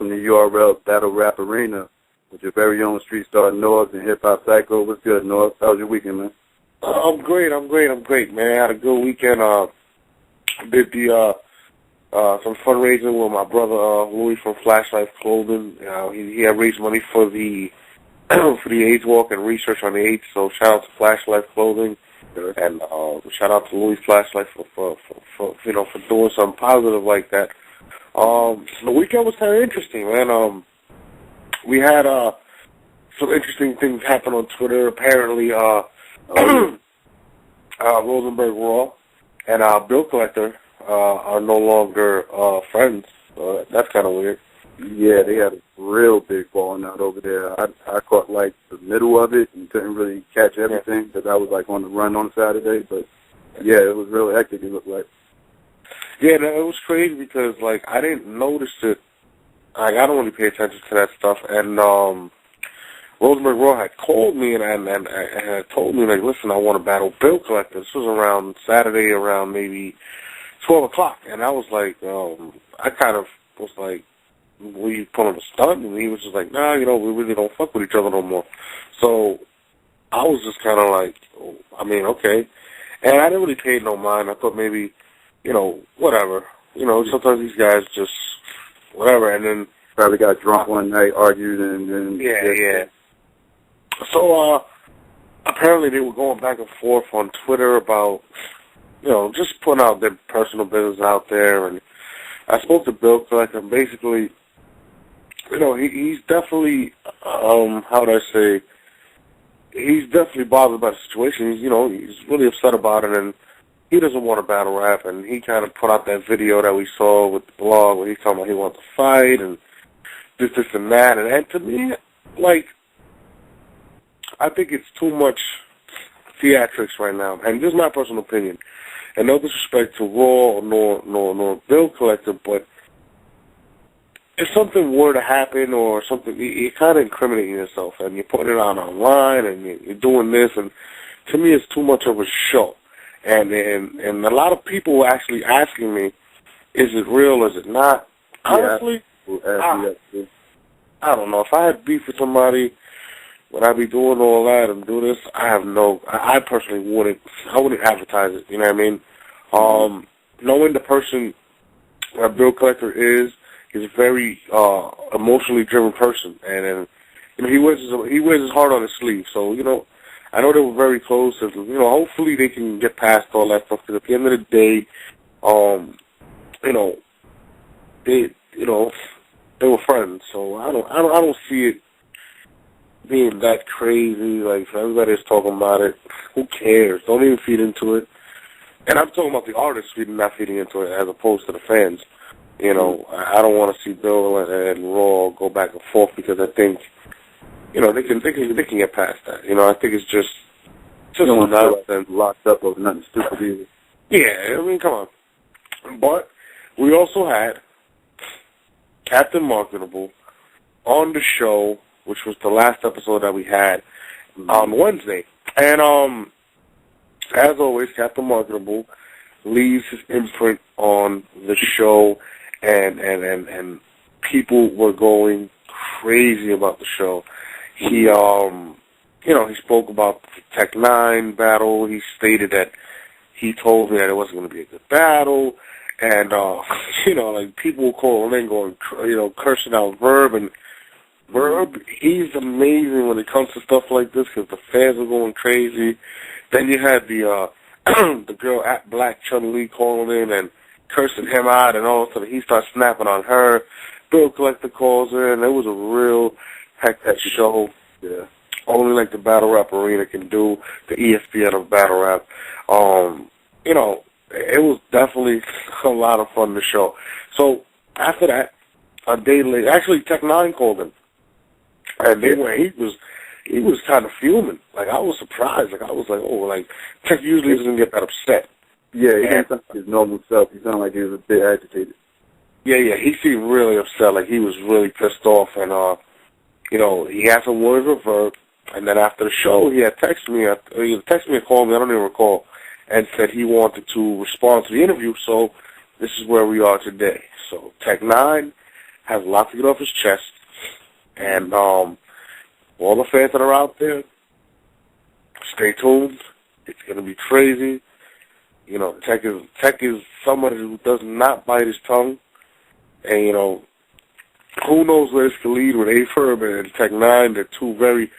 from the URL Battle Rap Arena with your very own street star North and Hip Hop Psycho. What's good, North? How was your weekend, man? I'm great, man. I had a good weekend. Did some fundraising with my brother Louis from Flashlight Clothing. He had raised money for the for the AIDS walk and research on the AIDS. So shout out to Flashlight Clothing, and shout out to Louis Flashlight for doing something positive like that. The weekend was kind of interesting, man. We had some interesting things happen on Twitter. Apparently, Rosenberg Raw and Bill Collector are no longer friends. That's kind of weird. Yeah, they had a real big falling out over there. I caught like the middle of it and couldn't really catch everything because I was like on the run on Saturday. But yeah, it was really hectic. It looked like. Yeah, no, it was crazy because like I didn't notice it. Like I don't really pay attention to that stuff. And Rosenberg Raw had called me and had told me like, listen, I want to battle Bill Collector. This was around Saturday, around maybe 12 o'clock, and I was like, I kind of was like, were you pulling a stunt? And he was just like, nah, we really don't fuck with each other no more. So I was just kind of like, I mean, okay. And I didn't really pay no mind. I thought maybe, whatever. Sometimes these guys just, whatever. And then probably got drunk one night, argued, and then... Yeah. So apparently they were going back and forth on Twitter about, just putting out their personal business out there. And I spoke to Bill Collector, and basically, he's definitely, how would I say, he's definitely bothered by the situation. He's really upset about it, and he doesn't want to battle rap, and he kind of put out that video that we saw with the blog where he's talking about he wants to fight, and this and that, and to me, like, I think it's too much theatrics right now, and this is my personal opinion, and no disrespect to Raw nor Bill Collector, but if something were to happen or something, you're kind of incriminating yourself, and you're putting it out online, and you're doing this, and to me, it's too much of a show. And a lot of people were actually asking me, is it real, is it not? Honestly, I don't know. If I had beef with somebody, would I be doing all that and do this? I personally wouldn't advertise it, you know what I mean? Knowing the person that Bill Collector is, he's a very emotionally driven person, and he wears his heart on his sleeve. So I know they were very close, and hopefully they can get past all that stuff. Because at the end of the day, they were friends. So I don't see it being that crazy. Like everybody's talking about it. Who cares? Don't even feed into it. And I'm talking about the artists not feeding into it, as opposed to the fans. I don't want to see Bill and Raw go back and forth because I think, they can get past that. I think it's just nonsense. Locked up over nothing stupid either. Yeah, I mean, come on. But we also had Captain Marketable on the show, which was the last episode that we had on Wednesday. And as always, Captain Marketable leaves his imprint on the show, and people were going crazy about the show. He he spoke about the Tech 9 battle. He stated that he told me that it wasn't going to be a good battle, and like people were calling in, going, cursing out Verb, and Verb, he's amazing when it comes to stuff like this because the fans are going crazy. Then you had the the girl at Black Chun-Li calling in and cursing him out, and all of a sudden he starts snapping on her. Bill Collector calls in. It was a real hectic show. Yeah. Only like the Battle Rap Arena can do, the ESPN of Battle Rap. It was definitely a lot of fun to show. So after that, a day later, actually Tech 9 called him, and he was kind of fuming. Like I was surprised. Like I was like, oh, like Tech usually doesn't get that upset. Yeah, he didn't sound like his normal self. He sounded like he was a bit agitated. Yeah, he seemed really upset. Like he was really pissed off, and he had some words with Verb. And then after the show, he had texted me, or called me, I don't even recall, and said he wanted to respond to the interview, so this is where we are today. So Tech 9 has a lot to get off his chest. And all the fans that are out there, stay tuned. It's going to be crazy. You know, Tech is somebody who does not bite his tongue. And, you know, who knows where this could lead with A-Verb and Tech-9. They're two very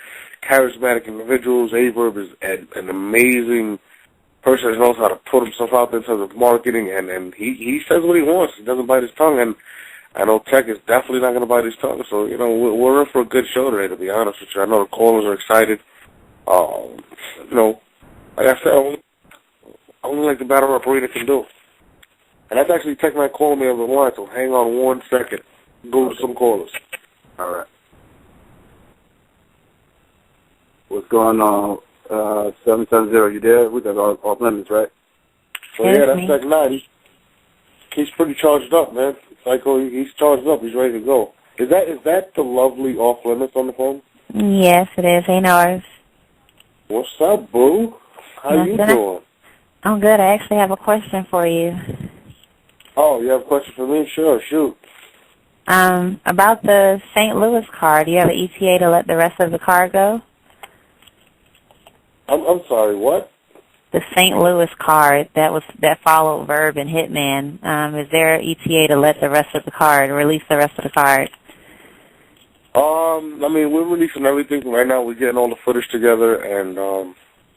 charismatic individuals. A-Verb is an amazing person that knows how to put himself out there in terms of marketing, and he says what he wants. He doesn't bite his tongue, and I know Tech is definitely not going to bite his tongue. So, you know, we're in for a good show today, to be honest with you. I know the callers are excited. You know, like I said, only like the battle operator can do. And that's actually Tech-9 calling me over the line, so hang on 1 second. Go to some callers. All right. What's going on? 770, you there? We got off limits, right? So yeah, that's Tech-9. He's pretty charged up, man. Psycho, he's charged up. He's ready to go. Is that the lovely off limits on the phone? Yes, it is. Hey, Norris. What's up, boo? How you doing? I'm good. I actually have a question for you. Oh, you have a question for me? Sure, shoot. About the St. Louis car, do you have an ETA to let the rest of the car go? I'm sorry, what? The St. Louis car that followed Verb and Hitman. Is there an ETA to let the rest of the card, release the rest of the card? I mean, we're releasing everything right now. We're getting all the footage together, and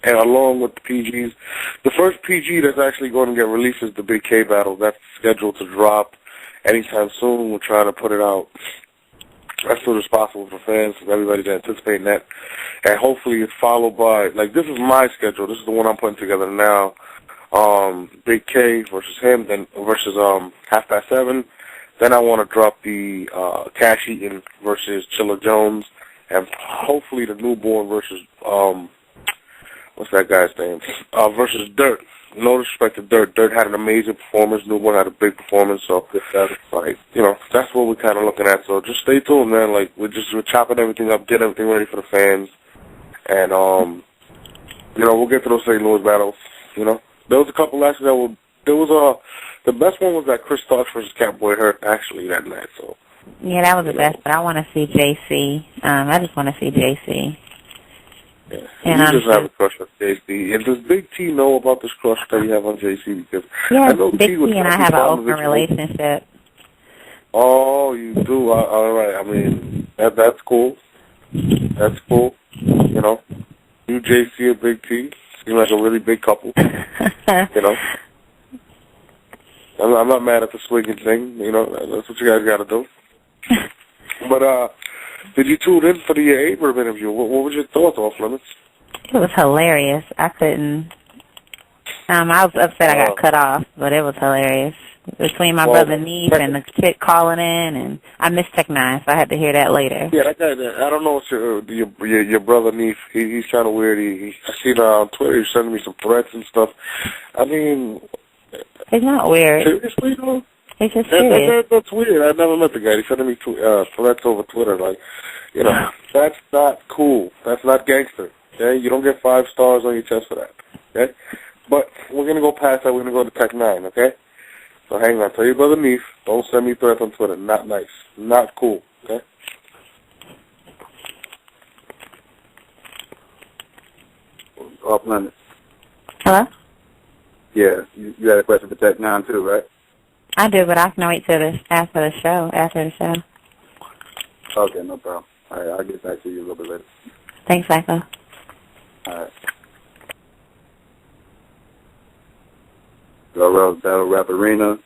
along with the PGs, the first PG that's actually going to get released is the Big K battle. That's scheduled to drop anytime soon. We're trying to put it out as soon as possible for fans, everybody's anticipating that. And hopefully it's followed by, like, this is my schedule. This is the one I'm putting together now. Big K versus him, then versus 7:30. Then I want to drop the Cash Eaton versus Chilla Jones, and hopefully the newborn versus what's that guy's name? Versus Dirt. No disrespect to Dirt. Dirt had an amazing performance. Newborn had a big performance. So, like, you know, that's what we're kind of looking at. So just stay tuned, man. Like, we're chopping everything up, getting everything ready for the fans, and you know, we'll get to those St. Louis battles. You know, there was a couple matches that the best one was that Chris Starks versus Catboy Hurt actually that night. So yeah, that was the best. But I want to see JC. I just want to see JC. Yeah, and you just have a crush on JC. And does Big T know about this crush that you have on JC? Because yeah, I know Big T and I have an open relationship. Oh, you do? All right. I mean, that's cool. That's cool. You know, you, JC, and Big T seem like a really big couple. You know, I'm not mad at the swinging thing. You know, that's what you guys got to do. But did you tune in for the A-Verb interview? What was your thoughts off limits? It was hilarious. I couldn't. I was upset I got cut off, but it was hilarious. Between my brother Neef and the kid calling in, and I missed Tech-9, so I had to hear that later. Yeah, that guy. I don't know what your brother Neef. He's kind of weird. I seen on Twitter he's sending me some threats and stuff. I mean, it's not weird. Seriously, though? It's just serious. That's weird. I never met the guy. He's sending me threats over Twitter. Like, you know, that's not cool. That's not gangster. Okay, you don't get 5 stars on your chest for that. Okay, but we're gonna go past that. We're gonna go to Tech-9. Okay. So hang on. Tell your brother Neef, don't send me threats on Twitter. Not nice. Not cool. Okay? Off limits. Hello? Yeah, you had a question for Tech-9 too, right? I do, but I can wait till after the show. Okay, no problem. All right, I'll get back to you a little bit later. Thanks, Psycho. All right. Rose Battle Rap Arena,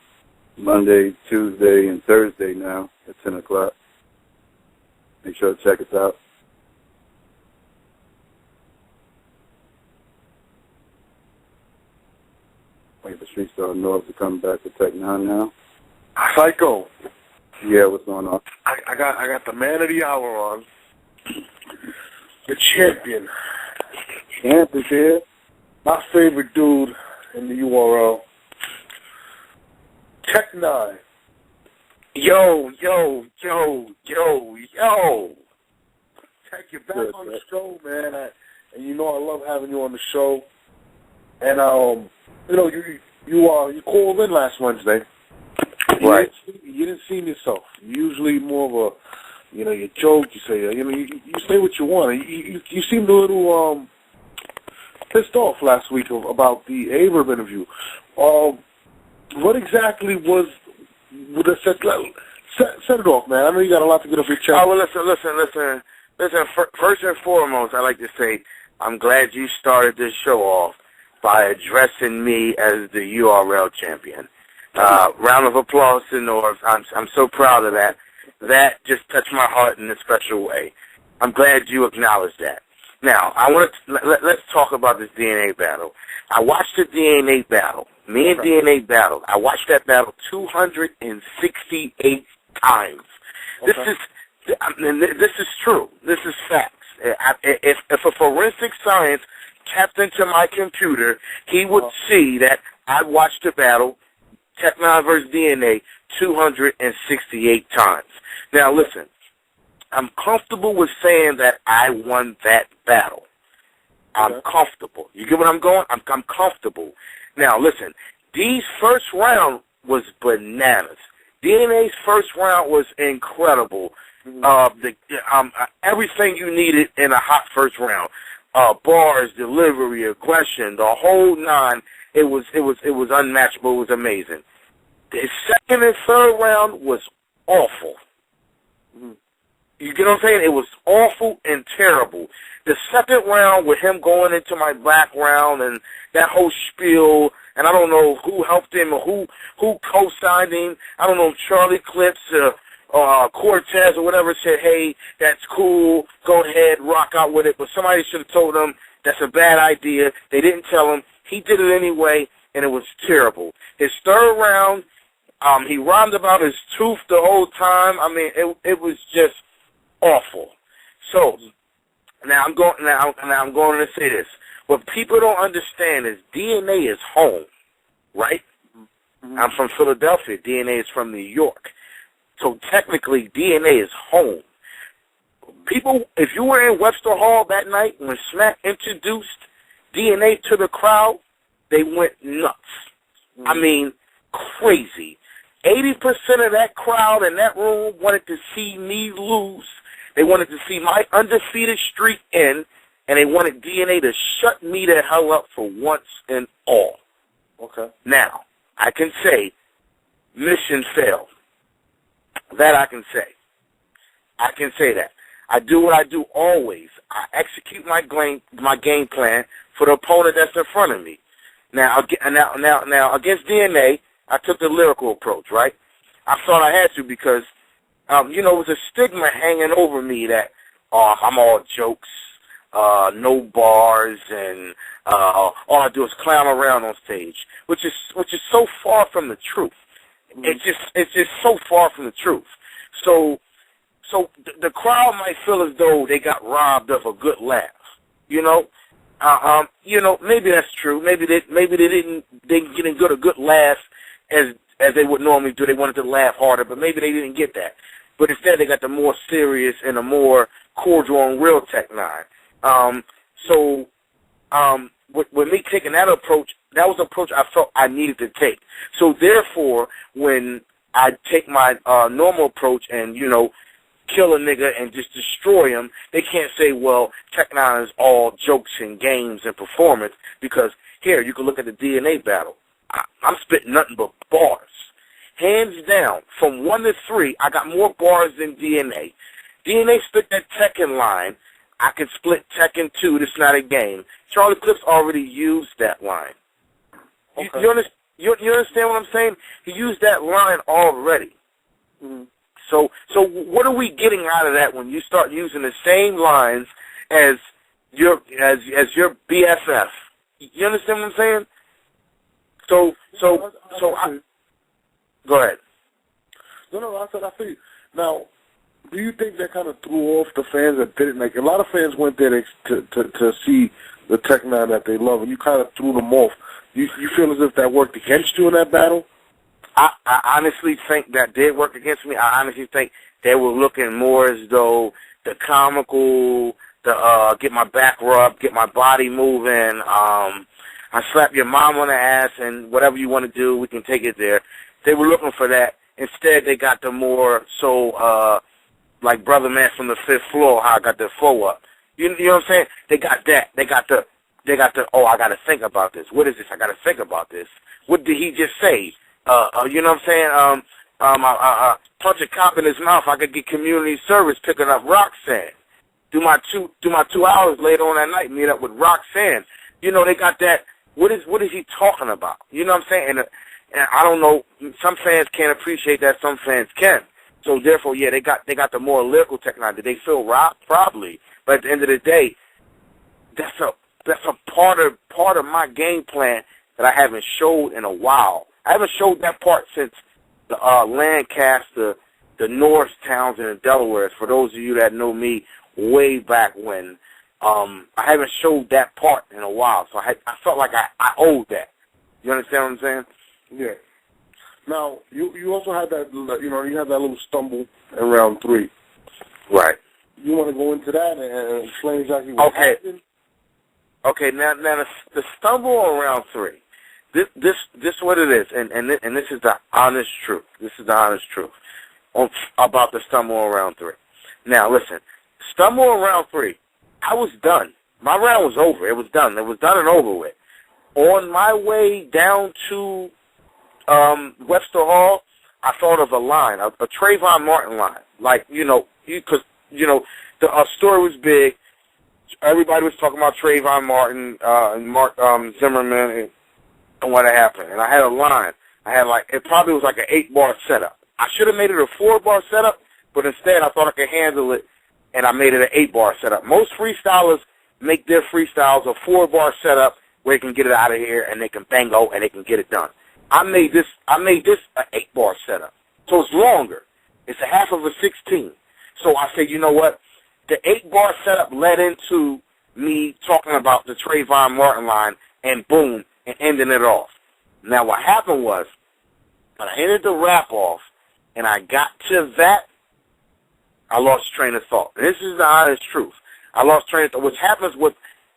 Monday, Tuesday, and Thursday now at 10 o'clock. Make sure to check us out. Wait for Street Star North to come back to Tech-9 now. Psycho. Yeah, what's going on? I got the man of the hour on. The champion. Champ is here. My favorite dude in the URL. Tech-9. Yo. Tech, you're back on the show, man. And you know I love having you on the show. And you know you called in last Wednesday, Right. You didn't seem yourself. Usually more of a, you joke, you say, you say what you want. You seemed a little pissed off last week about the Verb interview. What exactly was the set it off, man? I know you got a lot to get off your chest. Oh, well, listen. First and foremost, I'd like to say I'm glad you started this show off by addressing me as the URL champion. Round of applause to North. I'm so proud of that. That just touched my heart in a special way. I'm glad you acknowledged that. Now, let's talk about this DNA battle. I watched the DNA battle. Me and DNA battled. I watched that battle 268 times. Okay. This is true. This is facts. If a forensic science tapped into my computer, he would see that I watched the battle, Tech-9 versus DNA, 268 times. Now, listen, I'm comfortable with saying that I won that battle. I'm comfortable. You get what I'm going? I'm comfortable. Now, listen, D's first round was bananas. DNA's first round was incredible. Everything you needed in a hot first round. Bars, delivery, aggression, the whole nine. It was unmatchable. It was amazing. The second and third round was awful. You get what I'm saying? It was awful and terrible. The second round with him going into my background and that whole spiel, and I don't know who helped him or who co-signed him. I don't know if Charlie Clips or Cortez or whatever said, hey, that's cool, go ahead, rock out with it. But somebody should have told him that's a bad idea. They didn't tell him. He did it anyway, and it was terrible. His third round, he rhymed about his tooth the whole time. I mean, it was just awful. So now I'm going to say this. What people don't understand is DNA is home, right? I'm from Philadelphia. DNA is from New York. So technically, DNA is home. People, if you were in Webster Hall that night when Smack introduced DNA to the crowd, they went nuts. I mean, crazy. 80% of that crowd in that room wanted to see me lose. They wanted to see my undefeated streak end, and they wanted DNA to shut me the hell up for once and all. Okay. Now, I can say mission failed. That I can say. I can say that. I do what I do always. I execute my game plan for the opponent that's in front of me. Now against DNA, I took the lyrical approach, right? I thought I had to because, it was a stigma hanging over me that I'm all jokes, no bars, and all I do is clown around on stage, which is so far from the truth. It's just so far from the truth. So the crowd might feel as though they got robbed of a good laugh. Maybe that's true. Maybe they didn't get a good laugh as they would normally do. They wanted to laugh harder, but maybe they didn't get that. But instead, they got the more serious and the more cordial and real Tech-9. With me taking that approach, that was the approach I felt I needed to take. So therefore, when I take my normal approach and, kill a nigga and just destroy him, they can't say, well, Tech-9 is all jokes and games and performance, because here, you can look at the DNA battle. I'm spitting nothing but bars. Hands down, from 1 to 3, I got more bars than DNA. DNA split that Tekken line. I can split Tekken 2. This is not a game. Charlie Clips already used that line. Okay. You understand what I'm saying? He used that line already. Mm-hmm. So what are we getting out of that when you start using the same lines as your BFF? You understand what I'm saying? So go ahead. No, I said I feel you. Now, do you think that kind of threw off the fans that didn't like? A lot of fans went there to see the Tech-9 that they love, and you kind of threw them off. You feel as if that worked against you in that battle? I honestly think that did work against me. I honestly think they were looking more as though the comical, get my back rubbed, get my body moving, I slap your mom on the ass, and whatever you want to do, we can take it there. They were looking for that, Instead, they got the more like Brother Man from the fifth floor, how I got the flow up. You know what I'm saying? They got that. They got the, oh, I got to think about this. What is this? I got to think about this. What did he just say? You know what I'm saying? Punch a cop in his mouth. I could get community service picking up Roxanne. Do my 2 hours later on that night, meet up with Roxanne. You know, they got that. What is he talking about? You know what I'm saying? And I don't know. Some fans can't appreciate that. Some fans can. So therefore, yeah, they got the more lyrical technology. They feel robbed, probably, but at the end of the day, that's a part of my game plan that I haven't showed in a while. I haven't showed that part since the Lancaster, the North Townsend, and Delaware. For those of you that know me way back when, I haven't showed that part in a while. So I felt like I owed that. You understand what I'm saying? Yeah. Now, you also had that, you had that little stumble in round 3. Right. You want to go into that and explain exactly what happened? Okay, now the stumble on round 3. This what it is, and this is the honest truth. This is the honest truth about the stumble on round 3. Now, listen, stumble on round 3, I was done. My round was over. It was done. It was done and over with. On my way down to Webster Hall, I thought of a line, a Trayvon Martin line. Like, because the story was big. Everybody was talking about Trayvon Martin and Mark Zimmerman and what had happened. And I had a line. I had it probably was like an 8-bar setup. I should have made it a 4-bar setup, but instead I thought I could handle it, and I made it an 8-bar setup. Most freestylers make their freestyles a 4-bar setup where they can get it out of here and they can bango and they can get it done. I made this an 8-bar setup. So it's longer. It's a half of a 16. So I said, you know what? The 8-bar setup led into me talking about the Trayvon Martin line and boom, and ending it off. Now what happened was, when I ended the rap off and I got to that, I lost train of thought. This is the honest truth. I lost train of thought, which happens with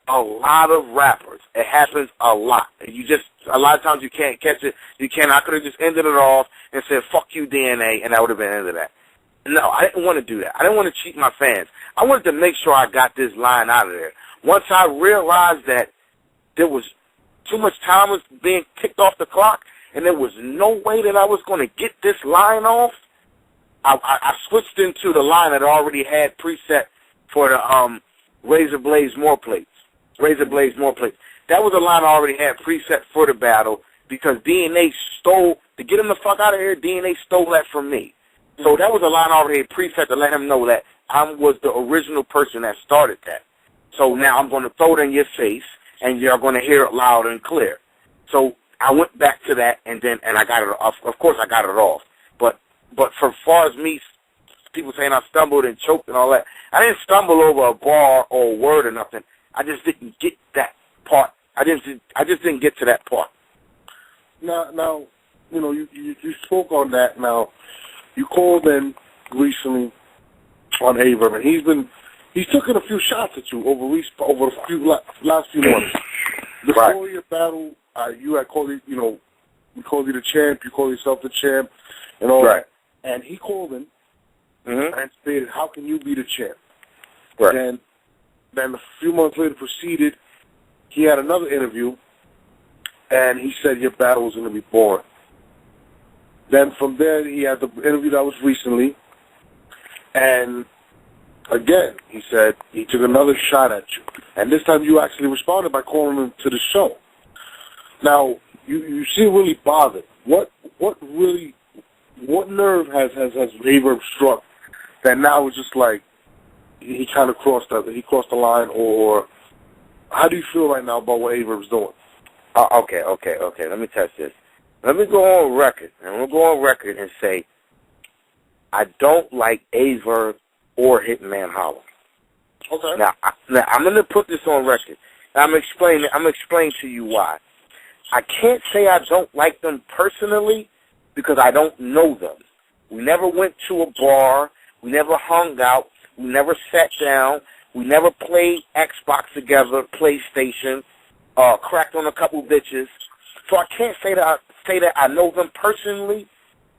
a lot of rappers. It happens a lot. A lot of times you can't catch it. I could have just ended it off and said, fuck you, D.N.A., and that would have been the end of that. No, I didn't want to do that. I didn't want to cheat my fans. I wanted to make sure I got this line out of there. Once I realized that there was too much time was being ticked off the clock and there was no way that I was going to get this line off, I switched into the line that I already had preset for the Razor Blaze More Plates. Razor Blaze More Plates. That was a line I already had preset for the battle because D.N.A. stole, to get him the fuck out of here, D.N.A. stole that from me. So that was a line I already had preset to let him know that I was the original person that started that. So now I'm going to throw it in your face, and you're going to hear it loud and clear. So I went back to that, and I got it off. Of course, I got it off. But for far as me, people saying I stumbled and choked and all that, I didn't stumble over a bar or a word or nothing. I just didn't get that part. I just didn't get to that part. Now, you spoke on that. Now, you called in recently on Verb, and he's taken a few shots at you over the last few months. Before your battle, you had called we called you the champ. You called yourself the champ, and all that. And he called in and stated, "How can you be the champ?" Right. Then a few months later proceeded. He had another interview, and he said your battle was going to be boring. Then from there, he had the interview that was recently, and again, he said he took another shot at you. And this time you actually responded by calling him to the show. Now, you seem really bothered. What nerve has Verb struck that now it's just like he kind of crossed the line, or how do you feel right now about what Verb's doing? Okay. Let me test this. Let me go on record, and we'll go on record and say I don't like Verb or Hitman Holla. Okay. Now I'm going to put this on record. I'm going to explain to you why. I can't say I don't like them personally because I don't know them. We never went to a bar. We never hung out. We never sat down. We never played Xbox together, PlayStation, cracked on a couple bitches. So I can't say that I know them personally,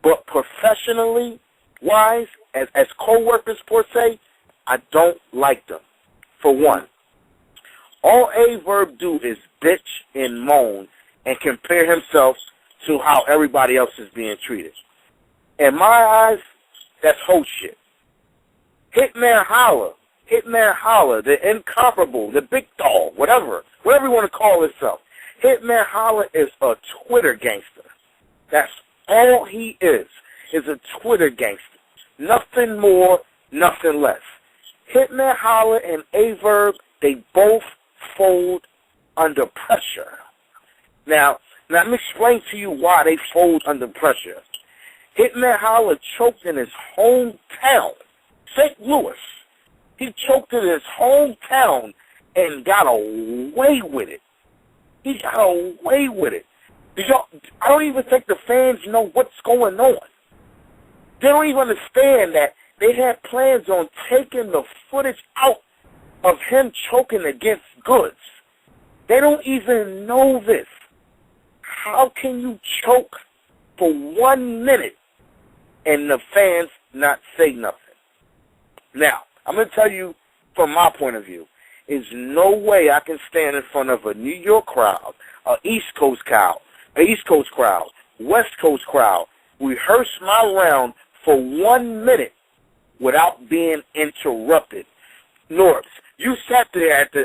But professionally wise, as co-workers per se, I don't like them. For one, all Verb do is bitch and moan and compare himself to how everybody else is being treated. In my eyes, that's whole shit. Hitman Holla, the incomparable, the big dog, whatever you want to call himself. Hitman Holla is a Twitter gangster. That's all he is a Twitter gangster. Nothing more, nothing less. Hitman Holla and Verb, they both fold under pressure. Now, let me explain to you why they fold under pressure. Hitman Holla choked in his hometown, St. Louis. He choked in his hometown and got away with it. He got away with it. I don't even think the fans know what's going on. They don't even understand that they had plans on taking the footage out of him choking against Goods. They don't even know this. How can you choke for 1 minute and the fans not say nothing? Now, I'm going to tell you from my point of view, there's no way I can stand in front of a New York crowd, an East Coast crowd, West Coast crowd, rehearse my round for 1 minute without being interrupted. Norbs, you sat there at the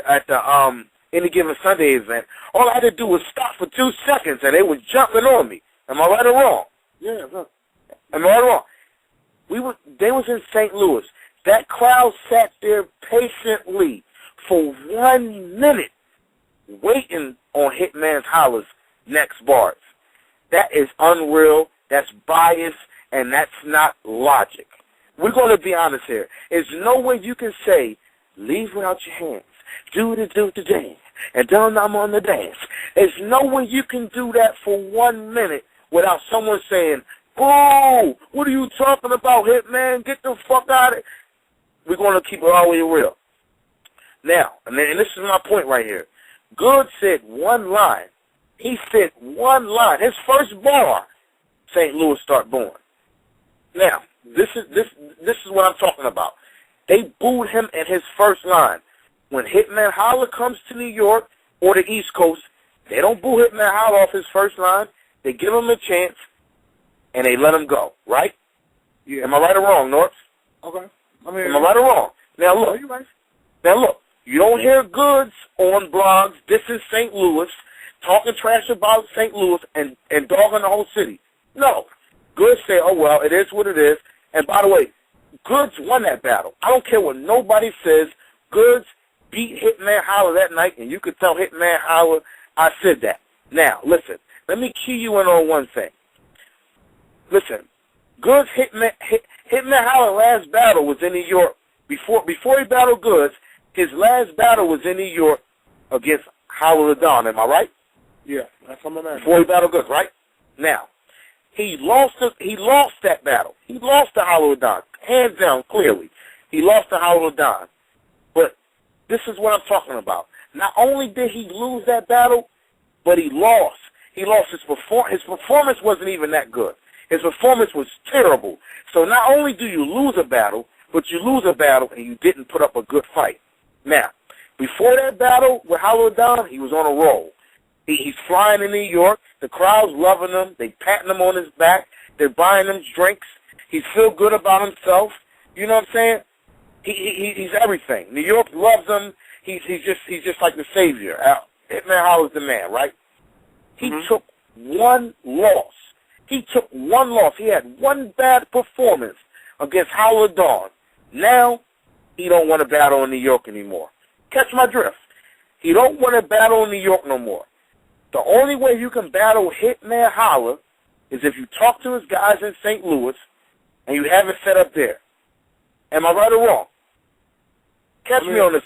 Any Given Sunday event. All I had to do was stop for 2 seconds and they were jumping on me. Am I right or wrong? Yeah. Am I right or wrong? They was in St. Louis. That crowd sat there patiently for 1 minute waiting on Hitman Holla's next bars. That is unreal, that's bias, and that's not logic. We're going to be honest here. There's no way you can say, leave without your hands, do the dance, and don't I'm on the dance. There's no way you can do that for 1 minute without someone saying, oh, what are you talking about, Hitman? Get the fuck out of it. We're going to keep it all the way real. Now, and this is my point right here. Good said one line. He said one line. His first bar, St. Louis start booing. Now, this is what I'm talking about. They booed him at his first line. When Hitman Holla comes to New York or the East Coast, they don't boo Hitman Holla off his first line. They give him a chance, and they let him go, right? Yeah. Am I right or wrong, North? Okay. Am I right or wrong? Now look. You're right. Now look. You don't hear Goods on blogs. This is St. Louis, talking trash about St. Louis and dogging the whole city. No. Goods say, oh, well, it is what it is. And by the way, Goods won that battle. I don't care what nobody says. Goods beat Hitman Holla that night, and you could tell Hitman Holla I said that. Now, listen. Let me key you in on one thing. Listen. Goods Hitman Holla's last battle was in New York. Before he battled Goods, his last battle was in New York against Holla the Don. Am I right? Yeah, that's what I'm at. Before he battled Goods, right? Now, he lost that battle. He lost to Holla the Don, hands down, clearly. He lost to Holla the Don. But this is what I'm talking about. Not only did he lose that battle, but he lost. He lost his performance. His performance wasn't even that good. His performance was terrible. So not only do you lose a battle, but you lose a battle and you didn't put up a good fight. Now, before that battle with Holla Don, he was on a roll. He's flying in New York. The crowd's loving him. They patting him on his back. They're buying him drinks. He feels good about himself. You know what I'm saying? He's everything. New York loves him. He's just like the savior. Hitman Holla's the man, right? He took one loss. He had one bad performance against Holla Dawn. Now, he don't want to battle in New York anymore. Catch my drift. He don't want to battle in New York no more. The only way you can battle Hitman Holla is if you talk to his guys in St. Louis and you have it set up there. Am I right or wrong? Catch me on this.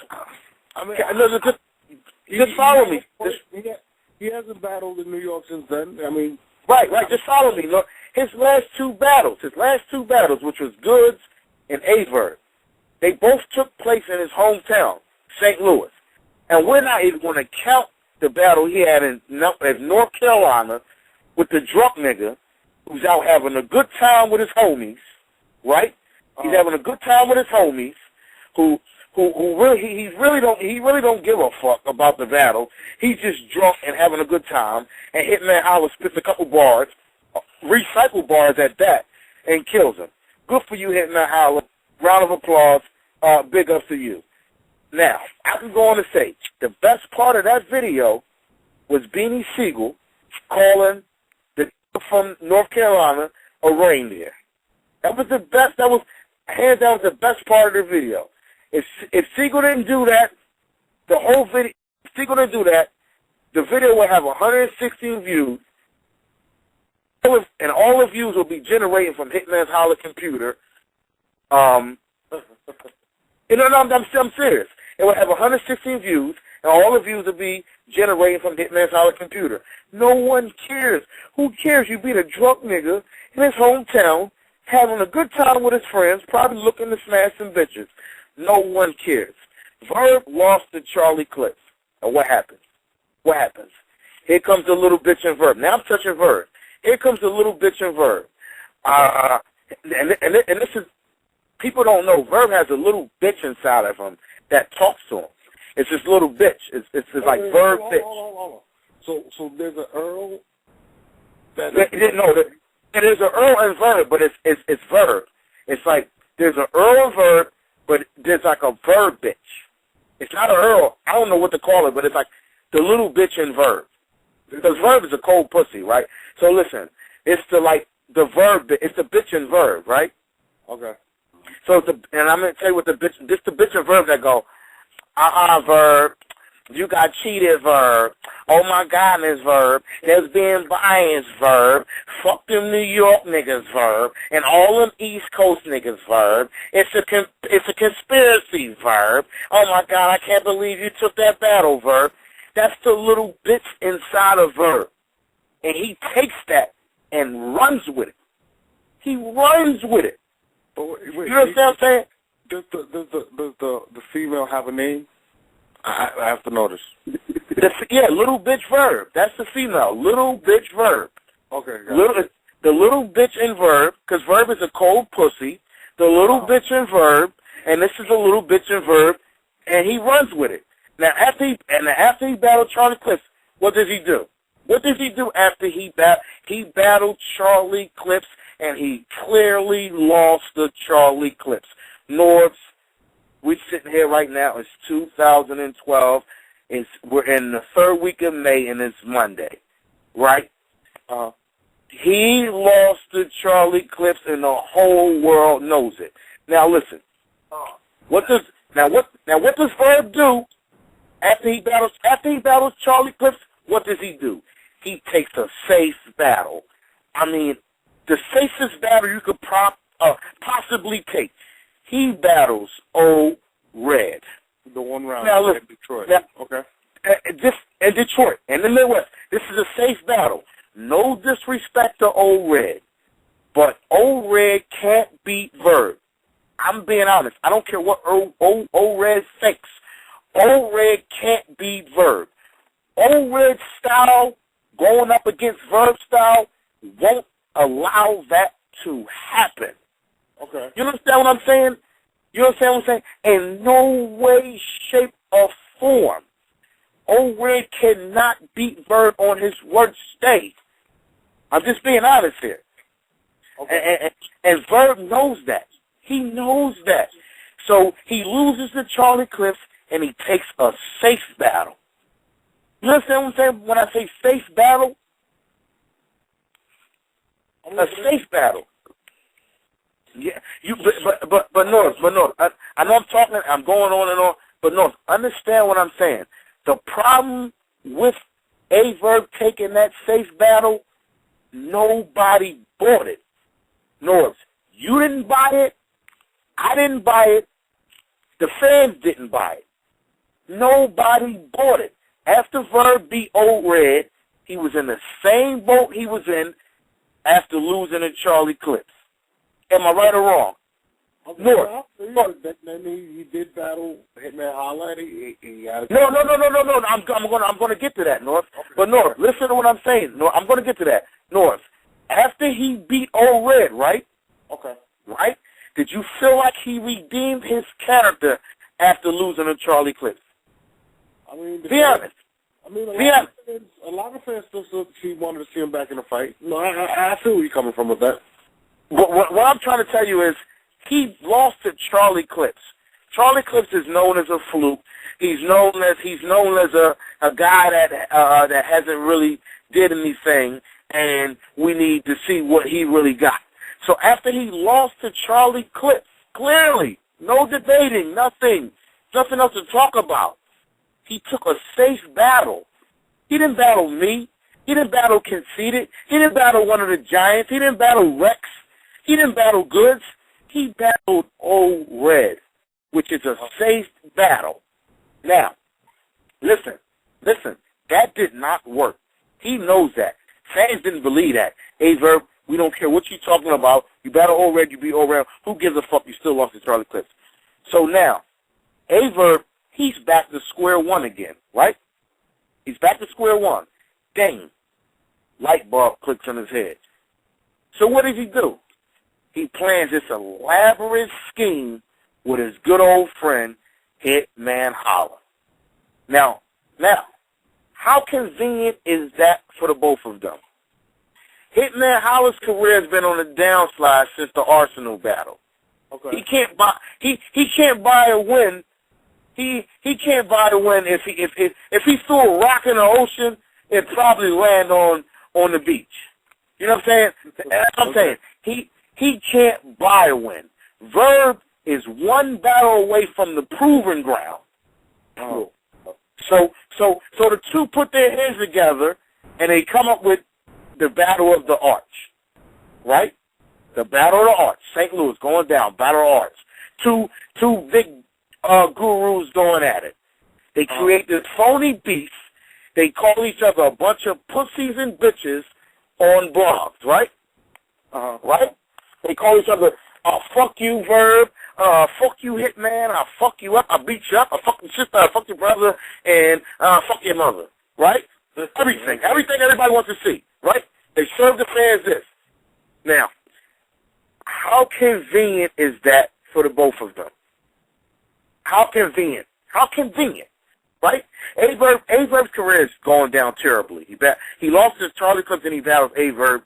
Just follow me. He hasn't battled in New York since then. I mean, right. Just follow me. Look, his last two battles, which was Goods and Verb, they both took place in his hometown, St. Louis. And we're not even going to count the battle he had in North Carolina with the drunk nigga who's out having a good time with his homies, right? He's having a good time with his homies, who he really don't give a fuck about the battle. He's just drunk and having a good time, and Hitman Holler spits a couple bars, recycle bars at that, and kills him. Good for you, Hitman Holler. Round of applause. Big ups to you. Now, I can go on to say, the best part of that video was Beanie Siegel calling the from North Carolina a reindeer. That was the best. That was hands down the best part of the video. If Siegel didn't do that, the whole video. If Siegel didn't do that, the video would have 116 views, and all the views will be generated from Hitman's Holler computer. I'm serious. It would have 116 views, and all the views would be generated from Hitman's Holler computer. No one cares. Who cares? You beat a drunk nigga in his hometown, having a good time with his friends, probably looking to smash some bitches. No one cares. Verb lost to Charlie Clips. And what happens? What happens? Here comes the little bitch in Verb. Now I'm touching Verb. Here comes the little bitch in Verb. And this is, people don't know, Verb has a little bitch inside of him that talks to him. It's this little bitch. It's like Verb bitch. Hold on. So there's an Earl? No, there's an Earl and Verb, but it's Verb. It's like there's an Earl and Verb, but there's like a Verb bitch. It's not an Earl. I don't know what to call it, but it's like the little bitch in Verb. Because Verb is a cold pussy, right? So listen, it's the Verb. It's the bitch in Verb, right? Okay. So and I'm gonna tell you what the bitch. This the bitch in Verb that go, Verb. You got cheated, Verb. Oh my God, Miss Verb. There's been bias, Verb. Fuck them New York niggas, Verb. And all them East Coast niggas, Verb. It's a conspiracy, Verb. Oh my God, I can't believe you took that battle, Verb. That's the little bitch inside of Verb. And he takes that and runs with it. He runs with it. But wait, you understand what I'm saying? Does the female have a name? I have to notice. Yeah, little bitch Verb. That's the female. Little bitch Verb. Okay. The little bitch in Verb, because Verb is a cold pussy. The little bitch in Verb, and this is a little bitch in Verb, and he runs with it. Now after he battled Charlie Clips, what does he do? What does he do after he battled Charlie Clips, and he clearly lost to Charlie Clips? Norbs, we're sitting here right now. It's 2012. We're in the third week of May, and it's Monday, right? He lost to Charlie Clips, and the whole world knows it. Now listen. What does Verb do after he battles Charlie Clips? What does he do? He takes a safe battle. I mean, the safest battle you could possibly take. He battles O Red. The one round in Detroit. Okay. In Detroit, in the Midwest. This is a safe battle. No disrespect to O Red, but O Red can't beat Verb. I'm being honest. I don't care what O Red thinks. O Red can't beat Verb. O Red style going up against Verb style won't allow that to happen. Okay. You understand what I'm saying? You understand what I'm saying? In no way, shape, or form, O Red cannot beat Verb on his worst day. I'm just being honest here. Okay. And Verb knows that. He knows that. So he loses to Charlie Clips, and he takes a safe battle. You understand what I'm saying when I say safe battle? A safe battle. Yeah, but no, I know I'm going on and on, but no, understand what I'm saying. The problem with Verb taking that safe battle, nobody bought it. Norbs, you didn't buy it, I didn't buy it, the fans didn't buy it. Nobody bought it. After Verb beat O Red, he was in the same boat he was in after losing to Charlie Clips. Am I right or wrong? No. He did battle Hitman Holler, and he had No. I'm going to get to that, North. Okay. But North, listen to what I'm saying. North, I'm going to get to that. North, after he beat Old Red, right? Okay. Right? Did you feel like he redeemed his character after losing to Charlie Clips? I mean, be honest. I mean, a lot of fans still said he wanted to see him back in the fight. No, I feel where you're coming from with that. What I'm trying to tell you is he lost to Charlie Clips. Charlie Clips is known as a fluke. He's known as a guy that hasn't really did anything, and we need to see what he really got. So after he lost to Charlie Clips, clearly, no debating, nothing else to talk about. He took a safe battle. He didn't battle me. He didn't battle Conceited. He didn't battle one of the Giants. He didn't battle Rex. He didn't battle Goods. He battled Old Red, which is a safe battle. Now, listen, that did not work. He knows that. Fans didn't believe that. Hey, Verb, we don't care what you're talking about. You battle Old Red, you beat Old Red. Who gives a fuck? You still lost to Charlie Clips. So now, Verb, he's back to square one again, right? He's back to square one. Dang. Light bulb clicks on his head. So what does he do? He plans this elaborate scheme with his good old friend, Hitman Holler. Now, how convenient is that for the both of them? Hitman Holler's career has been on a downslide since the Arsenal battle. Okay. He can't buy a win. He can't buy the win if he threw a rock in the ocean, it'd probably land on the beach. You know what I'm saying? That's what I'm saying. He can't buy a win. Verb is one battle away from the proving ground. Oh. So the two put their heads together and they come up with the Battle of the Arch, right? The Battle of the Arch. St. Louis going down. Battle of the Arch. Two big gurus going at it. They create this phony beef. They call each other a bunch of pussies and bitches on blogs, right? Right? They call each other, fuck you, Verb, fuck you, Hitman, I'll fuck you up, I'll beat you up, I'll fuck your sister, I'll fuck your brother, and fuck your mother, right? Everything everybody wants to see, right? They serve the fans this. Now, how convenient is that for the both of them? How convenient? How convenient, right? Averb's career is going down terribly. He lost to Charlie Clips and he battled Averb,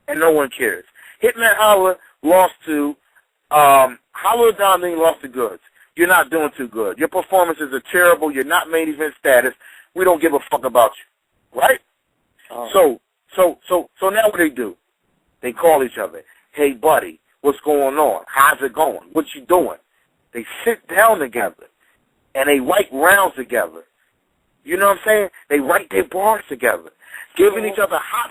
and no one cares. Hitman Holler lost to Holler down and he lost to Goods. You're not doing too good. Your performances are terrible. You're not main event status. We don't give a fuck about you, right? So now what do? They call each other. Hey, buddy, what's going on? How's it going? What you doing? They sit down together and they write rounds together. You know what I'm saying? They write their bars together, giving each other hot.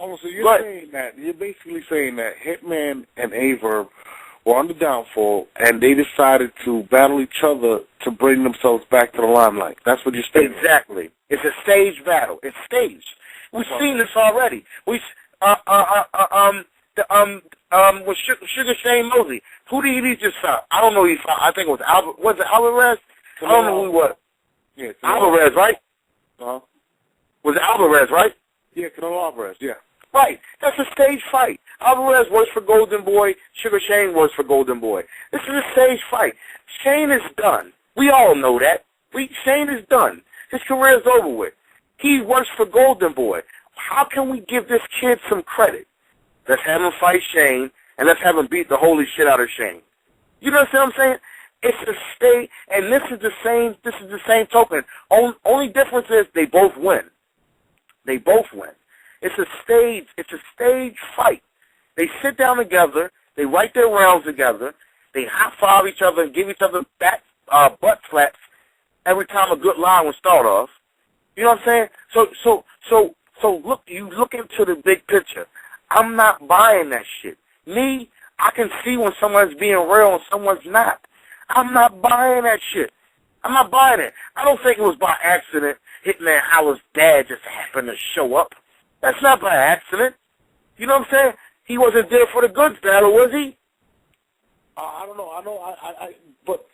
Oh, so you're basically saying that Hitman and Averb were on the downfall, and they decided to battle each other to bring themselves back to the limelight. That's what you're saying. Exactly. It's a staged battle. It's staged. We've seen this already. With Sugar Shane Mosley. Who did he just fight? I don't know who he fought. I think it was Alvarez? I don't know who he was. Yeah, Alvarez, right? Was it Alvarez, right? Yeah, Canelo Alvarez, yeah. Right. That's a stage fight. Alvarez works for Golden Boy. Sugar Shane works for Golden Boy. This is a stage fight. Shane is done. We all know that. Shane is done. His career is over with. He works for Golden Boy. How can we give this kid some credit? Let's have him fight Shane, and let's have him beat the holy shit out of Shane. You know what I'm saying? It's a stage, and this is the same token. Only difference is they both win. They both win. It's a stage fight. They sit down together, they write their rounds together, they high-five each other and give each other back butt slaps every time a good line would start off. You know what I'm saying? So look into the big picture. I'm not buying that shit. Me, I can see when someone's being real and someone's not. I'm not buying that shit. I'm not buying it. I don't think it was by accident Hitman Holler's dad just happened to show up. That's not by accident. You know what I'm saying? He wasn't there for the Goods battle, was he? I don't know. But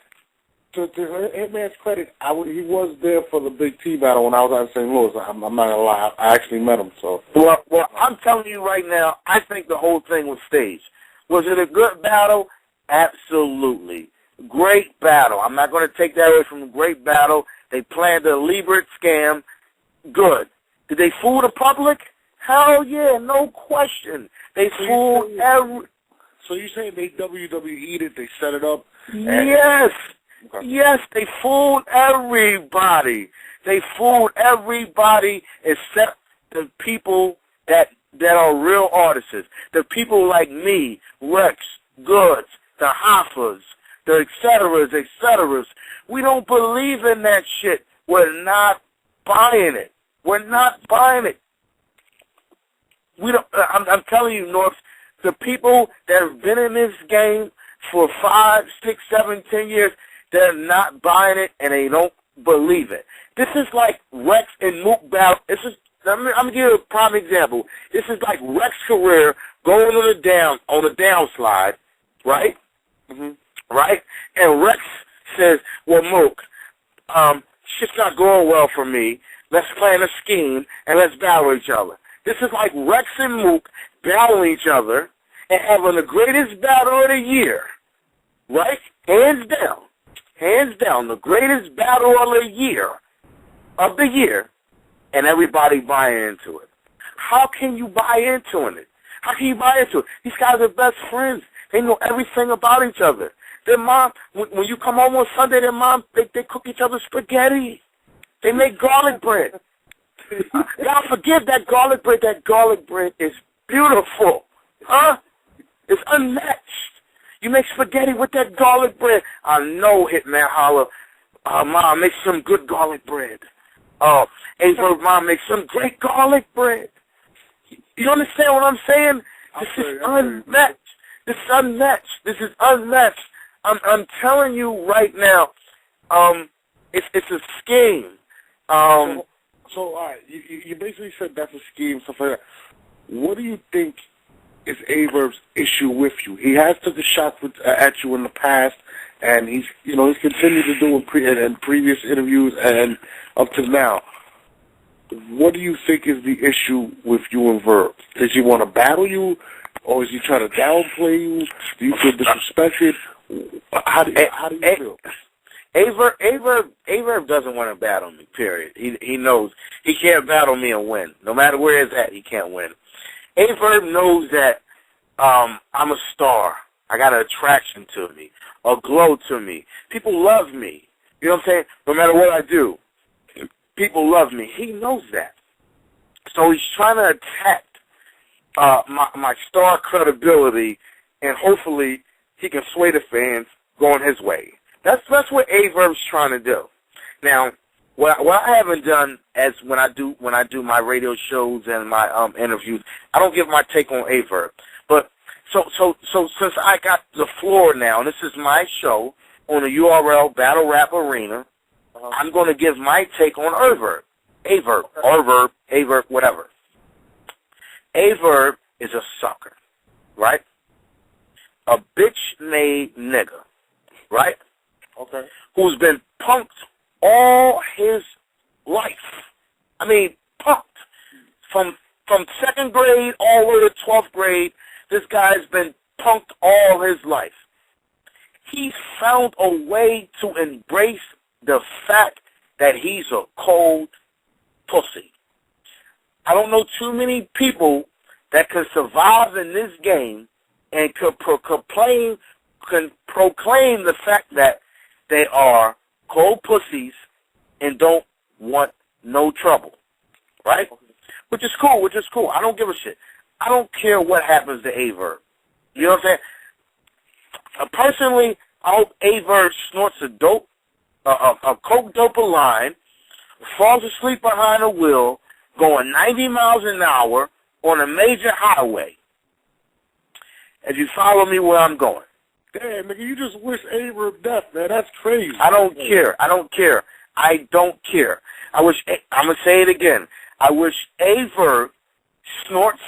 to Hitman's credit, he was there for the Big T battle when I was out in St. Louis. I'm not gonna lie, I actually met him. So well, I'm telling you right now, I think the whole thing was staged. Was it a good battle? Absolutely, great battle. I'm not going to take that away from a great battle. They planned a elaborate scam. Good. Did they fool the public? Hell yeah, no question. They fooled every. So you saying they WWE'd it? They set it up? Yes. Okay. Yes, they fooled everybody. They fooled everybody except the people that are real artists. The people like me, Rex, Goods, the Hoffers, the et ceteras. We don't believe in that shit. We're not buying it. We're not buying it. We don't. I'm telling you, North, the people that have been in this game for 5, 6, 7, 10 years, they're not buying it and they don't believe it. This is like Rex and Mook battle. I'm gonna give you a prime example. This is like Rex's career going on the downslide, right? Mm-hmm. Right? And Rex says, "Well, Mook, shit's not going well for me. Let's plan a scheme and let's battle each other." This is like Rex and Mook battling each other and having the greatest battle of the year, right? Hands down, the greatest battle of the year, and everybody buying into it. How can you buy into it? How can you buy into it? These guys are best friends. They know everything about each other. Their mom, when you come home on Sunday, their mom, they cook each other spaghetti. They make garlic bread. Y'all forgive that garlic bread. That garlic bread is beautiful. Huh? It's unmatched. You make spaghetti with that garlic bread. I know, Hitman Holler. Mom, make some good garlic bread. Ava, Mom, make some great garlic bread. You understand what I'm saying? This is unmatched. This is unmatched. I'm telling you right now, it's a scheme. So all right, you basically said that's a scheme, stuff like that. What do you think is Averb's issue with you? He has took a shot at you in the past, and he's continued to do in previous interviews and up to now. What do you think is the issue with you and Verb? Does he want to battle you, or is he trying to downplay you? Do you feel disrespected? How do you feel? Averb doesn't want to battle me, period. He knows he can't battle me and win. No matter where it's at, he can't win. Averb knows that I'm a star. I got an attraction to me, a glow to me. People love me. You know what I'm saying? No matter what I do, people love me. He knows that. So he's trying to attack my star credibility, and hopefully he can sway the fans going his way. That's what Averb's trying to do. Now, what I haven't done as when I do my radio shows and my interviews, I don't give my take on Averb. But so since I got the floor now, and this is my show on the URL Battle Rap Arena, I'm going to give my take on Averb, whatever. Averb is a sucker, right? A bitch-made nigga, right? Okay. Who's been punked all his life. I mean, punked. From 2nd grade all the way to 12th grade, this guy's been punked all his life. He found a way to embrace the fact that he's a cold pussy. I don't know too many people that can survive in this game and can proclaim the fact that they are cold pussies and don't want no trouble, right? Which is cool. I don't give a shit. I don't care what happens to Averb. You know what I'm saying? Personally, I hope Averb snorts a coke dope line, falls asleep behind a wheel, going 90 miles an hour on a major highway. If you follow me where I'm going. Damn, nigga, you just wish Averb death, man. That's crazy. I don't care. I'm going to say it again. I wish Averb snorts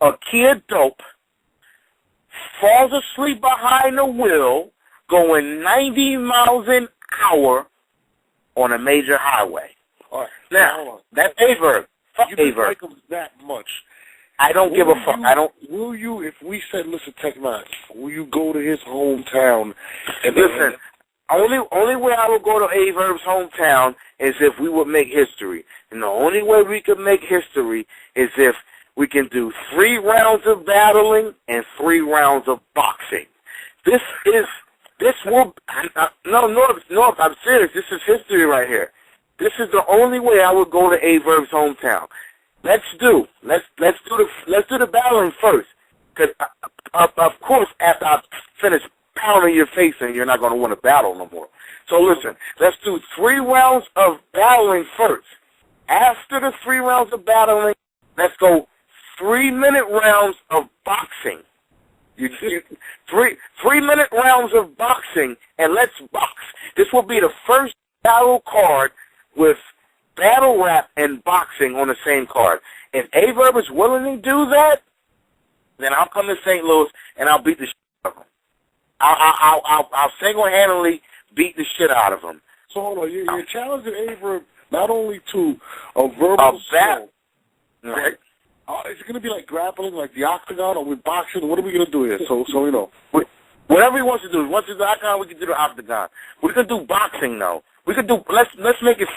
a kid dope, falls asleep behind the wheel, going 90 miles an hour on a major highway. All right. Now, that's a verb. Fuck you a verb. like him that much. I don't give a fuck. I don't. Will you, if we said, listen, Tech Nine, will you go to his hometown? And listen, only way I would go to A Verb's hometown is if we would make history. And the only way we could make history is if we can do 3 rounds of battling and 3 rounds of boxing. No, I'm serious. This is history right here. This is the only way I would go to A Verb's hometown. Let's do the battling first. Because, of course, after I finish pounding your face in, you're not going to want to battle no more. So listen, let's do 3 rounds of battling first. After the 3 rounds of battling, let's go 3-minute rounds of boxing. 3-minute rounds of boxing, and let's box. This will be the first battle card with battle rap and boxing on the same card. If A Verb is willing to do that, then I'll come to St. Louis and I'll beat the shit out of him. I'll single-handedly beat the shit out of him. So hold on, you're challenging A Verb not only to a verbal battle. Right. Is it going to be like grappling, like the octagon, or with boxing? What are we going to do here? So you know. Whatever he wants to do. If he wants to do the octagon, we can do the octagon. We can do boxing though. We can do. Let's make it.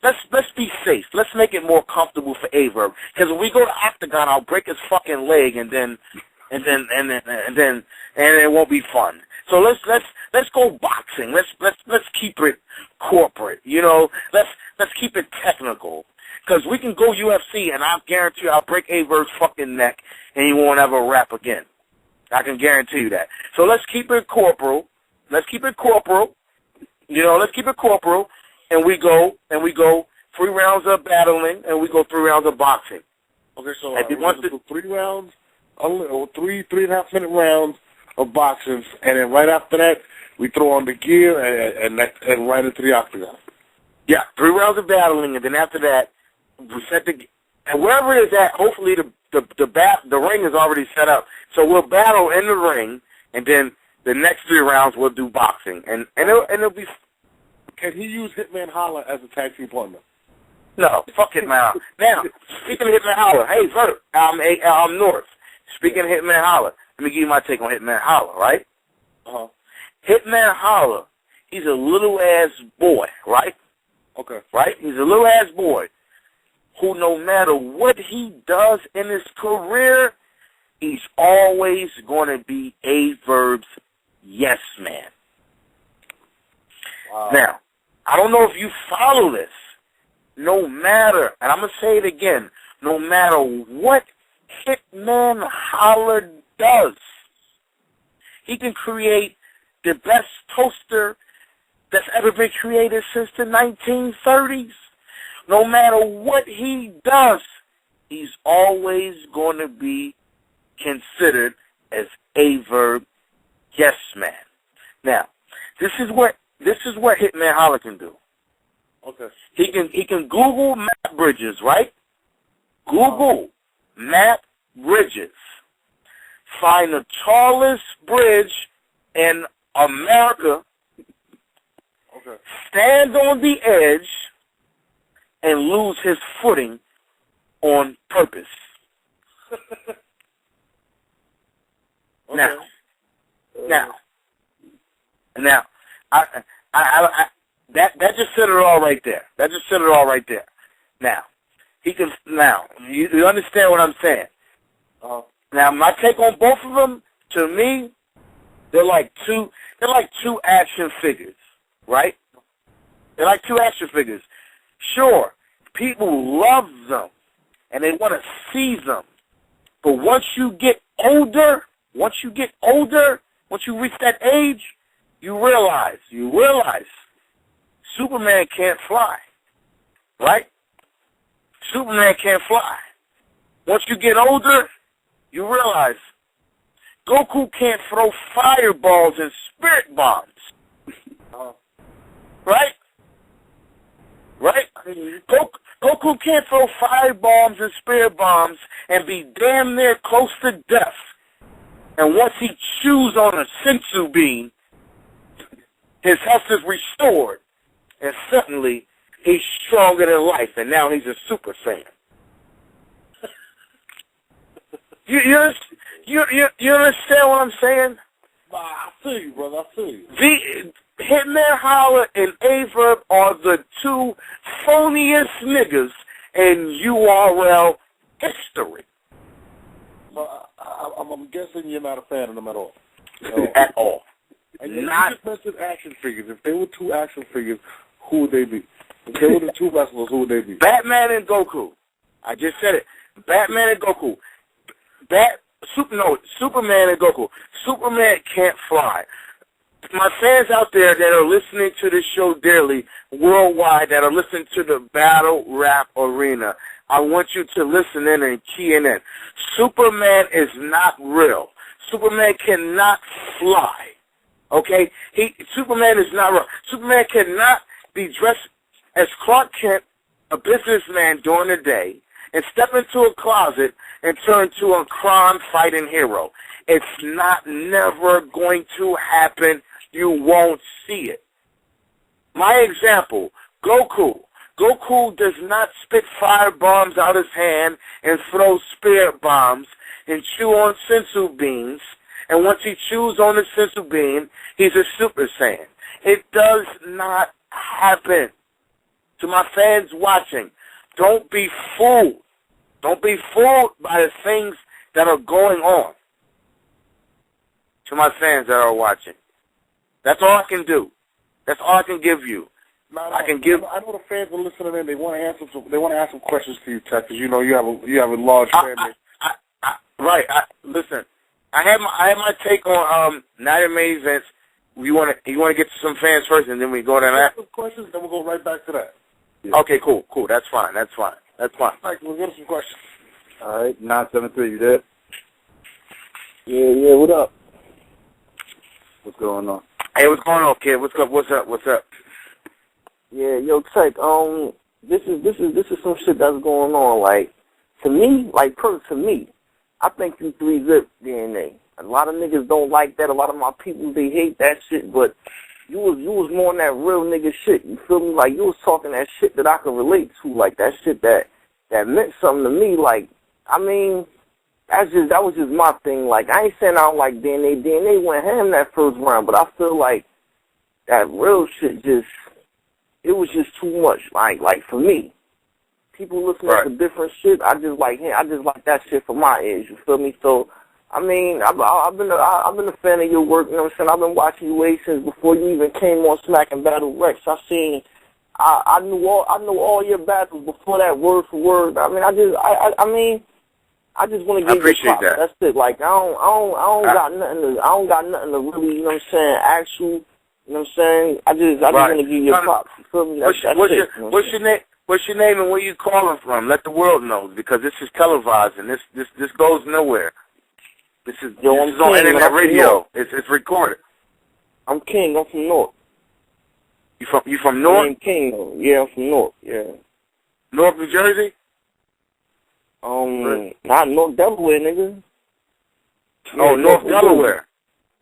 Let's be safe. Let's make it more comfortable for A Verb. Because when we go to octagon, I'll break his fucking leg, and then it won't be fun. So let's go boxing. Let's keep it corporate. You know. Let's keep it technical. Because we can go UFC, and I guarantee you I'll break A Verb's fucking neck, and he won't ever rap again. I can guarantee you that. So let's keep it corporal. You know, let's keep it corporal, and we go 3 rounds of battling, and we go 3 rounds of boxing. Okay, so if we want to do 3 rounds, or 3.5-minute rounds of boxing, and then right after that, we throw on the gear and right into the octagon. Yeah, 3 rounds of battling, and then after that, we set and wherever it is at, hopefully the ring is already set up. So we'll battle in the ring, and then the next 3 rounds we'll do boxing, and it'll be. Can he use Hitman Holla as a tag team partner? No, fuck Hitman Holla. Now, speaking of Hitman Holla, hey Verb, I'm North. Speaking of Hitman Holla, let me give you my take on Hitman Holla, right? Hitman Holla, he's a little ass boy, right? Okay. Right? He's a little ass boy who, no matter what he does in his career, he's always going to be A Verb's yes man. Wow. Now, I don't know if you follow this. No matter, and I'm going to say it again, no matter what Hitman Holla does, he can create the best toaster that's ever been created since the 1930s. No matter what he does, he's always going to be considered as A Verb yes man. Now, this is what Hitman Holla can do. Okay. He can Google map bridges, right? Google map bridges. Find the tallest bridge in America. Okay. Stand on the edge and lose his footing on purpose. Okay. Now, that just said it all right there. That just said it all right there. Now, you understand what I'm saying? Now, my take on both of them, to me, they're like two action figures, right? They're like 2 action figures. Sure, people love them, and they want to see them. But once you get older, once you reach that age, you realize Superman can't fly, right? Superman can't fly. Once you get older, you realize Goku can't throw fireballs and spirit bombs, right? Right? Goku can't throw firebombs and spirit bombs and be damn near close to death. And once he chews on a sensu bean, his health is restored. and suddenly he's stronger than life, and now he's a Super Saiyan. You understand what I'm saying? I feel you, brother. I feel you. The Hitman Holler and Averb are the two phoniest niggas in URL history. So I'm guessing you're not a fan of them at all. At all. And you just mentioned action figures. If they were two action figures, who would they be? If they were the two wrestlers, who would they be? Batman and Goku. I just said it. Batman and Goku. Superman and Goku. Superman can't fly. My fans out there that are listening to this show daily, worldwide, that are listening to the Battle Rap Arena, I want you to listen in and key in. Superman is not real. Superman cannot fly. Okay? Superman is not real. Superman cannot be dressed as Clark Kent, a businessman during the day, and step into a closet and turn to a crime-fighting hero. It's never going to happen. You won't see it. My example, Goku. Goku does not spit fire bombs out his hand and throw spirit bombs and chew on sensu beans. And once he chews on the sensu bean, he's a Super Saiyan. It does not happen. To my fans watching, don't be fooled. Don't be fooled by the things that are going on. To my fans that are watching. That's all I can do. That's all I can give you. I know the fans are listening in. They want to ask some questions to you, Tech, because you know you have a large fan base. Listen. I have my take on Night of May events. You want to get to some fans first, and then we go to that. Some questions, then we'll go right back to that. Yeah. Okay, cool. That's fine. All right, we'll get some questions. All right, 973, you there? Yeah. What up? What's going on? Hey, what's going on, kid? What's up? Yeah, yo, Tech. This is some shit that's going on. Like, to me, I think you 3-zip DNA. A lot of niggas don't like that. A lot of my people, they hate that shit. But you was more on that real nigga shit. You feel me? Like, you was talking that shit that I could relate to. Like, that shit that meant something to me. Like, I mean, that was just my thing. Like, I ain't saying I don't like D.N.A. D.N.A. went ham that first round, but I feel like that real shit it was just too much. Like for me. People listening to different shit. I just like that shit for my ears. You feel me? So, I mean, I've been a fan of your work. You know what I'm saying? I've been watching you way since before you even came on Smack and Battle Rex. I knew all your battles before that word for word. I mean, I just want to give you props. That. That's it. Like I don't got nothing to really. You know what I'm saying? Actual. You know what I'm saying? I just want to give you props. You feel me? What's your name? What's your name and where you calling from? Let the world know, because this is televised and this goes nowhere. This is on internet radio. It's recorded. I'm King. I'm from North. You from North? I'm King. Yeah, I'm from North. Yeah. North New Jersey? Not North Delaware, nigga. Oh, North Delaware.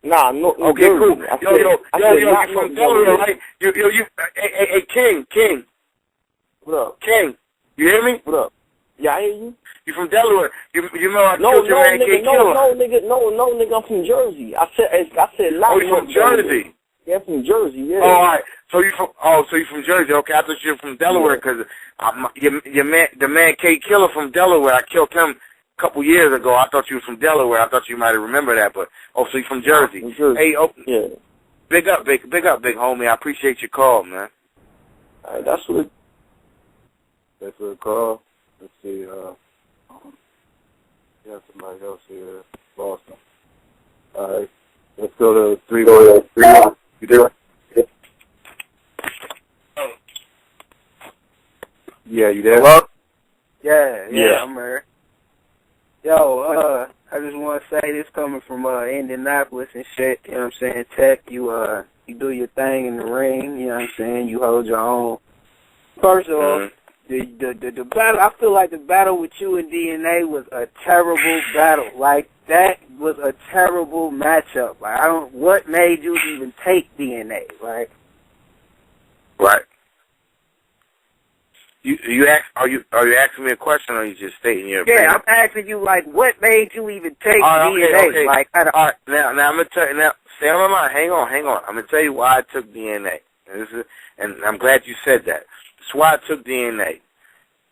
Nah, North New Okay, Jersey. cool. Yo, you from Delaware, right? Hey, King. What up? King, you hear me? What up? Yeah, I hear you. You from Delaware? You know I killed your man, K Killer. No, nigga, I'm from Jersey. I said not. Oh, you from Jersey? Yeah, I'm from Jersey. Yeah. Oh, all right. So you from Jersey? Okay, I thought you were from Delaware because the man K Killer from Delaware. I killed him a couple years ago. I thought you was from Delaware. I thought you might have remembered that, but so you from Jersey? From Jersey. Hey, yeah. Big up, big homie. I appreciate your call, man. All right, that's what. That's a call. Let's see. Somebody else here. Boston. All right. Let's go to 3-1. You there? Yeah, you there? Hello? Yeah, I'm here. Yo, I just want to say this coming from Indianapolis and shit. You know what I'm saying? Tech, you do your thing in the ring. You know what I'm saying? You hold your own. First of all, the battle, I feel like the battle with you and D.N.A. was a terrible battle. Like, that was a terrible matchup. Like, what made you even take D.N.A., right? Right. Are you asking me a question, or are you just stating your opinion? Yeah, I'm asking you, like, what made you even take DNA? Okay. Like, all right, now I'm gonna tell you. Now, stay on my mind. Hang on. I'm gonna tell you why I took DNA, and I'm glad you said that. That's why I took DNA.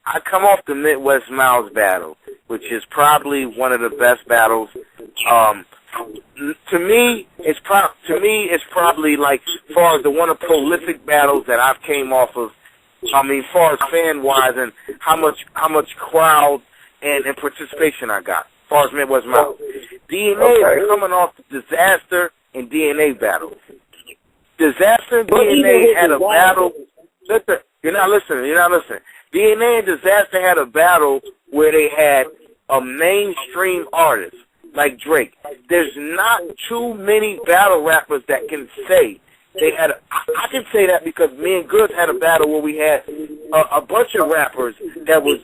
I come off the Midwest Miles battle, which is probably one of the best battles. To me, it's probably like, as far as one of the prolific battles that I've came off of. I mean, as far as fan-wise and how much crowd and participation I got, as far as Midwest Miles. DNA is coming off the Disaster and DNA battle. Disaster and DNA had a battle. Listen, you're not listening. DNA and Disaster had a battle where they had a mainstream artist like Drake. There's not too many battle rappers that can say they had. I can say that because me and Goods had a battle where we had a bunch of rappers that was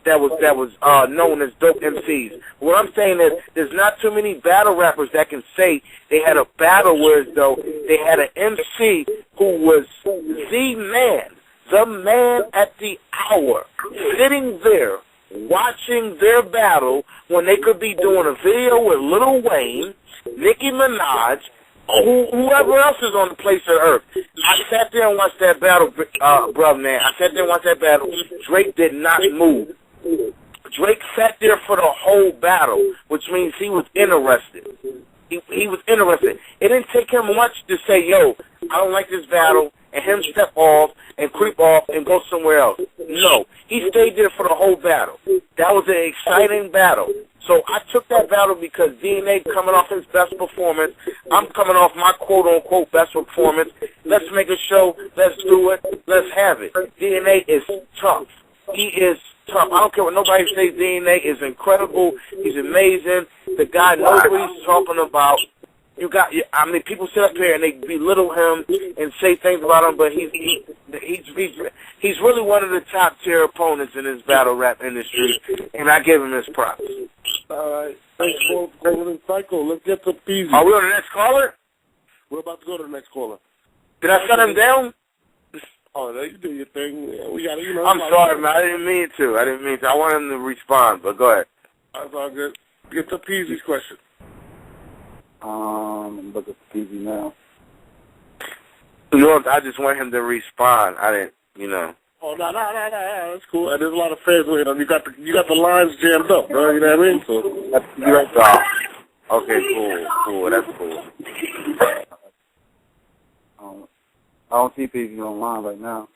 known as dope MCs. What I'm saying is, there's not too many battle rappers that can say they had a battle where though they had an MC who was the man at the hour, sitting there watching their battle when they could be doing a video with Lil Wayne, Nicki Minaj, whoever else is on the place of Earth. I sat there and watched that battle, bruh, man. I sat there and watched that battle. Drake did not move. Drake sat there for the whole battle, which means he was interested. He was interested. It didn't take him much to say, yo, I don't like this battle, and him step off and creep off and go somewhere else. No, he stayed there for the whole battle. That was an exciting battle. So I took that battle because DNA coming off his best performance. I'm coming off my quote-unquote best performance. Let's make a show. Let's do it. Let's have it. DNA is tough. He is tough. I don't care what nobody says. DNA is incredible. He's amazing. The guy knows what he's talking about. People sit up here and they belittle him and say things about him, but he's really one of the top tier opponents in this battle rap industry, and I give him his props. All right, thanks for calling Psycho. Let's get to Peasy. Are we on the next caller? We're about to go to the next caller. Did I shut him down? Oh, no, you do your thing. We got to, I'm sorry, man. I didn't mean to. I want him to respond, but go ahead. That's all good. Get to Peasy's question. I'm looking for Peasy now. No, I just want him to respond. I didn't, Oh, no, that's cool. And there's a lot of fans waiting on you. You got the lines jammed up, bro. You know what I mean? So That's you right there. Okay, cool. That's cool. I don't see Peasy online right now.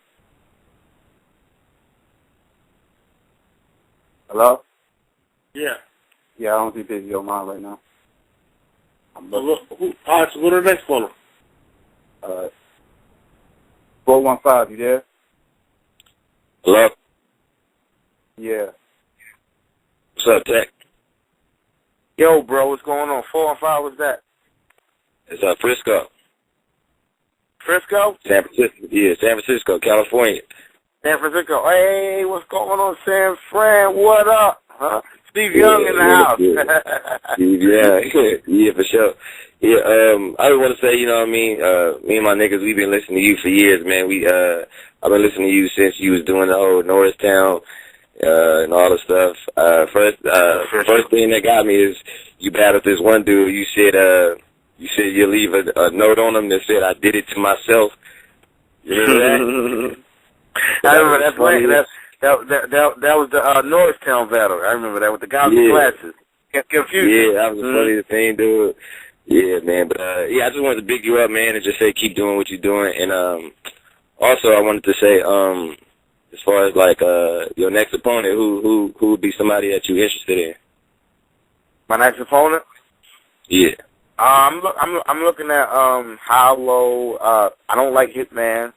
Hello? yeah. Yeah, I don't see Peasy online right now. All right, so go to the next caller. 415, you there? Hello? Yeah. What's up, Tech? Yo, bro, what's going on? 4 and 5, what's that? It's Frisco. Frisco? San Francisco. Yeah, San Francisco, California. San Francisco. Hey, what's going on, San Fran? What up? Huh? Steve Young in the house. Yeah, for sure. Yeah, I just want to say, you know what I mean, me and my niggas, we've been listening to you for years, man. I've been listening to you since you was doing the whole Norristown, and all the stuff. First thing that got me is you battled this one dude. You said you leave a note on him that said, I did it to myself. You remember that? I remember that funny. That was the Norristown battle. I remember that with the guy with the glasses. Confused. Yeah, that was the funniest thing, dude. Yeah, man. But I just wanted to big you up, man, and just say keep doing what you're doing. And also, I wanted to say, as far as like your next opponent, who would be somebody that you're interested in? My next opponent? Yeah. I'm looking at Hollow. I don't like Hitman.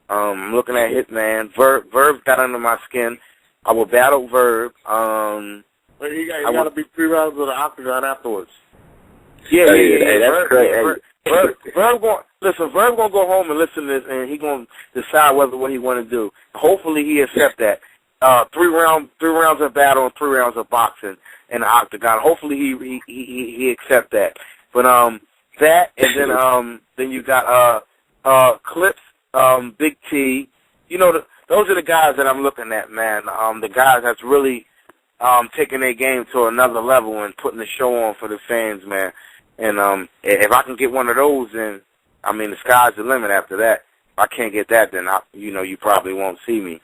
I'm looking at Hitman. Verb got under my skin. I will battle Verb. But you got to be 3 rounds of the octagon afterwards. Yeah. That's great. Verb gonna go home and listen to this, and he gonna decide what he want to do. Hopefully he accept that. 3 rounds of battle and 3 rounds of boxing in the octagon. Hopefully he accept that. But that, and then you got Clips, Big T. You know, those are the guys that I'm looking at, man. The guys that's really taking their game to another level and putting the show on for the fans, man. And if I can get one of those, then I mean the sky's the limit. After that, if I can't get that, then you probably won't see me.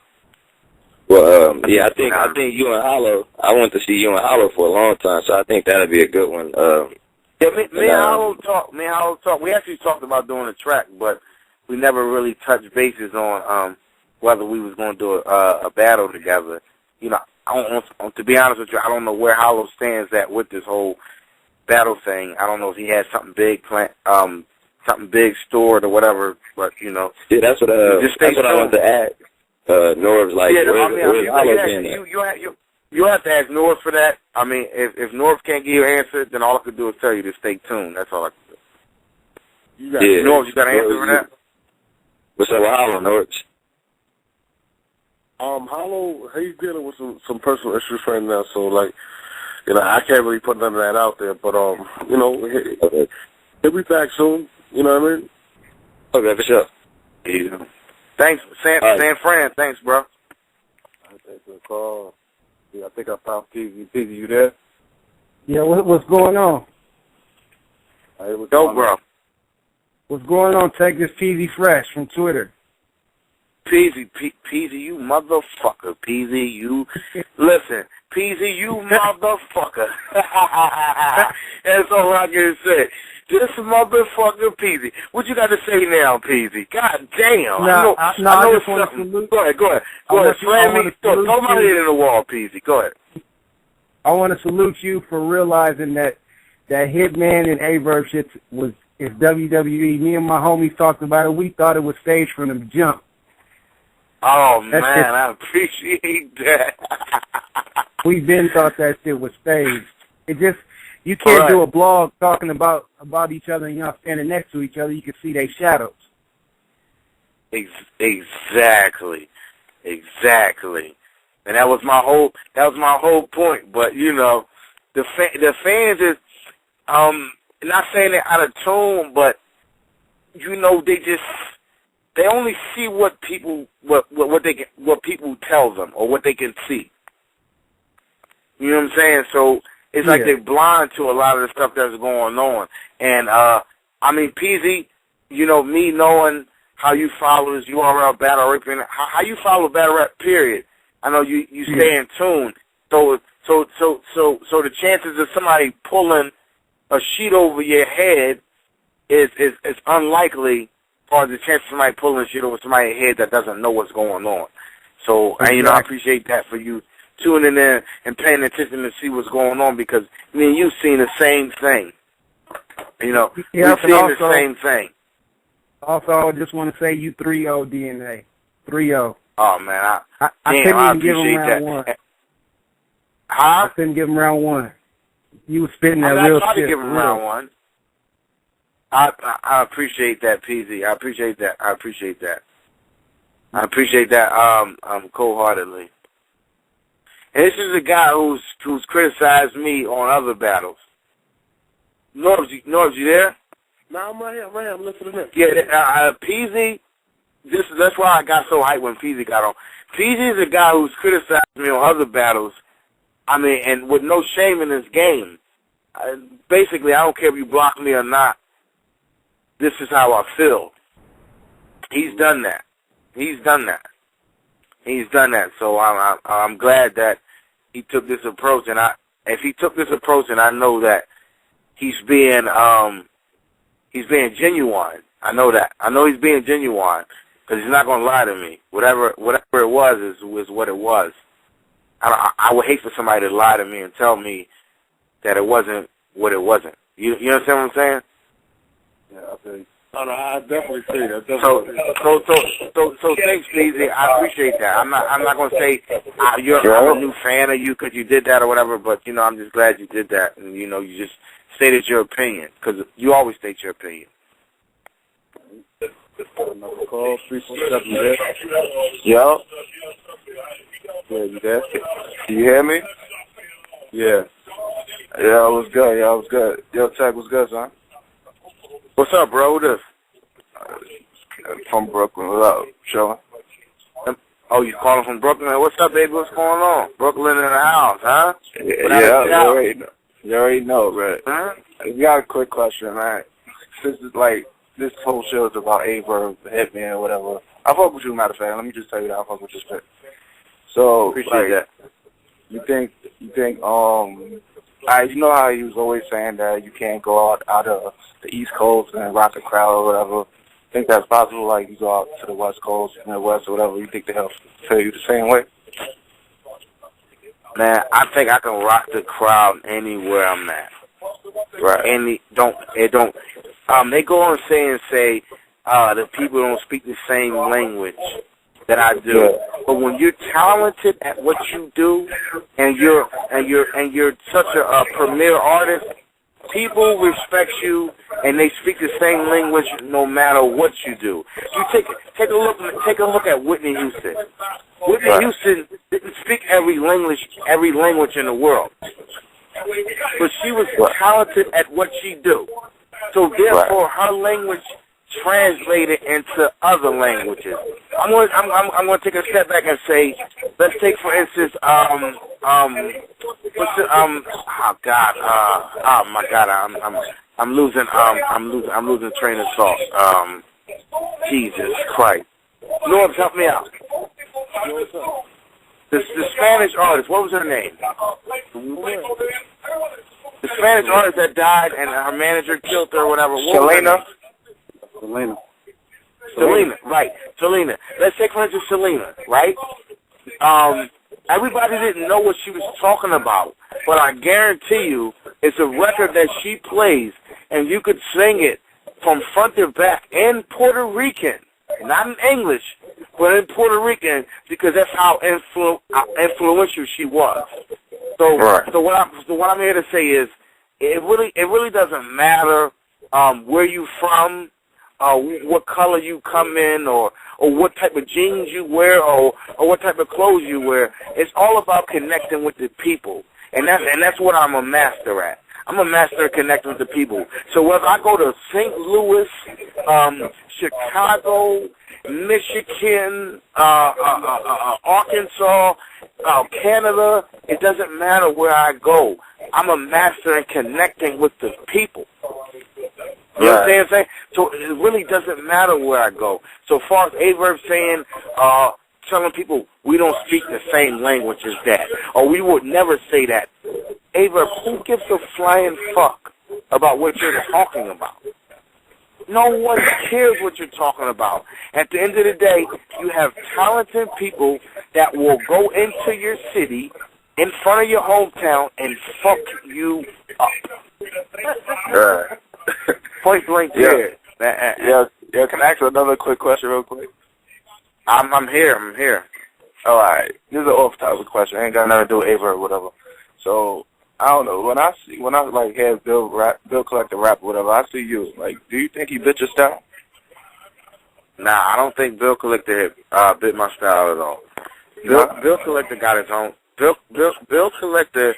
Well, yeah, I think you and Hollow. I want to see you and Hollow for a long time, so I think that'll be a good one. Yeah, me and Hollow talk. We actually talked about doing a track, but we never really touched bases on whether we was going to do a battle together. You know, to be honest with you, I don't know where Hollow stands at with this whole battle thing. I don't know if he has something big stored or whatever, but you know. Yeah, that's what I wanted to add. Norb's like, yeah, where's Hollow been at? You have to ask Norb for that. I mean, if Norb can't give you an answer, then all I can do is tell you to stay tuned. That's all I can do. Norb, you got an answer for that? What's up with Hollow, Norb? Hollow, he's dealing with some personal issues right now, so like, you know, I can't really put none of that out there, but you know, he'll be back soon. You know what I mean? Okay, for sure. Yeah. Thanks, San Fran. Thanks, bro. Thanks for the call. Yeah, I think I found Peasy. Peasy, you there? Yeah, what's going on? Hey, bro. What's going on? Take this Peasy Fresh from Twitter. Peasy, you motherfucker. Peasy, you. Listen, Peasy, you motherfucker. That's all I can say. This motherfucker, Peasy. What you got to say now, Peasy? God damn. I know it's something. Go ahead. Slam me. Throw my head in the wall, Peasy. Go ahead. I want to salute you for realizing that Hitman and A-Verb shit is WWE. Me and my homies talked about it. We thought it was staged from the jump. Oh, man, I appreciate that. We been thought that shit was staged. It just, you can't do a blog talking about each other and y'all standing next to each other. You can see their shadows. Exactly. And that was my whole point. But, you know, the fans is, not saying they're out of tune, but, you know, they only see what people tell them or what they can see. You know what I'm saying? So it's like they're blind to a lot of the stuff that's going on. And I mean, Peasy, you know, me knowing how you follow this URL battle rap, how you follow battle rap, period. I know you stay in tune. So the chances of somebody pulling a sheet over your head is unlikely. Or the chance of somebody pulling shit over somebody's head that doesn't know what's going on. So, and, you know, I appreciate that for you tuning in and paying attention to see what's going on because, I mean, you've seen the same thing. You know, we've seen the same thing. Also, I just want to say you 3-0 D.N.A. 3-0. Oh, man, I couldn't even give him round one. Huh? I couldn't give him round one. You was spitting that real shit. I tried to give him round one. I appreciate that, Peasy. I appreciate that cold-heartedly. And this is a guy who's criticized me on other battles. Norbs, you there? No, I'm right here. I'm listening to Yeah, Peasy, that's why I got so hyped when Peasy got on. Peasy is a guy who's criticized me on other battles, I mean, and with no shame in his game. Basically, I don't care if you block me or not. This is how I feel. He's done that. So I'm glad that he took this approach. And if he took this approach, and I know that he's being genuine. I know that. I know he's being genuine because he's not going to lie to me. Whatever it was is what it was. I would hate for somebody to lie to me and tell me that it wasn't what it wasn't. You understand what I'm saying? Yeah, I think. Oh, no, I definitely see that. So thanks, Peasy. I appreciate that. I'm not going to say I'm a new fan of you because you did that or whatever, but, you know, I'm just glad you did that. And, you know, you just stated your opinion because you always state your opinion. Another call, 347, you there? Yo? Yeah, you there? Can you hear me? Yeah. Yeah, it was good. Yo, Tech, what's good, son? What's up, bro? What is? From Brooklyn. What up? Chillin'? Oh, you calling from Brooklyn? What's up, baby? What's going on? Brooklyn in the house, huh? Yeah, you already know, but I got a quick question, man. This is like, this whole show is about A-Verb, the Hitman, or whatever. I fuck with you, matter of fact. Let me just tell you that I fuck with your shit. So, appreciate that. You think, you know how he was always saying that you can't go out of the East Coast and rock the crowd or whatever. Think that's possible? Like, you go out to the West Coast, Midwest, or whatever. You think they'll feel you the same way? Man, I think I can rock the crowd anywhere I'm at. Right. They go on say the people don't speak the same language that I do. Yeah. But when you're talented at what you do, and you're such a premier artist, people respect you and they speak the same language no matter what you do. You take a look at Whitney Houston. Whitney Houston didn't speak every language in the world, but she was talented at what she do. So therefore, her language translated into other languages. I'm going to take a step back and say, let's take for instance, I'm losing train of thought. Jesus Christ. Lord, help me out. The Spanish artist, what was her name? The Spanish artist that died and her manager killed her or whatever. Selena, right. Selena. Let's take for instance Selena, right? Everybody didn't know what she was talking about, but I guarantee you it's a record that she plays and you could sing it from front to back in Puerto Rican, not in English, but in Puerto Rican, because that's how influential she was. So what I'm here to say is it really doesn't matter where you from, what color you come in, or what type of jeans you wear, or what type of clothes you wear. It's all about connecting with the people, and that's what I'm a master at. I'm a master at connecting with the people. So whether I go to St. Louis, Chicago, Michigan, Arkansas, Canada, it doesn't matter where I go. I'm a master in connecting with the people. You know what I'm saying? So it really doesn't matter where I go. So far as A-Verb saying, telling people we don't speak the same language as that, or we would never say that. A-Verb, who gives a flying fuck about what you're talking about? No one cares what you're talking about. At the end of the day, you have talented people that will go into your city, in front of your hometown, and fuck you up. Point blank there. Yeah, can I ask you another quick question real quick? I'm here. All right. This is an off-topic question. Ain't got nothing to do with A-Verb or whatever. So, I don't know. When I like have Bill Collector rap or whatever, I see you. Like, do you think he bit your style? Nah, I don't think Bill Collector bit my style at all. Bill Collector got his own. Bill Collector,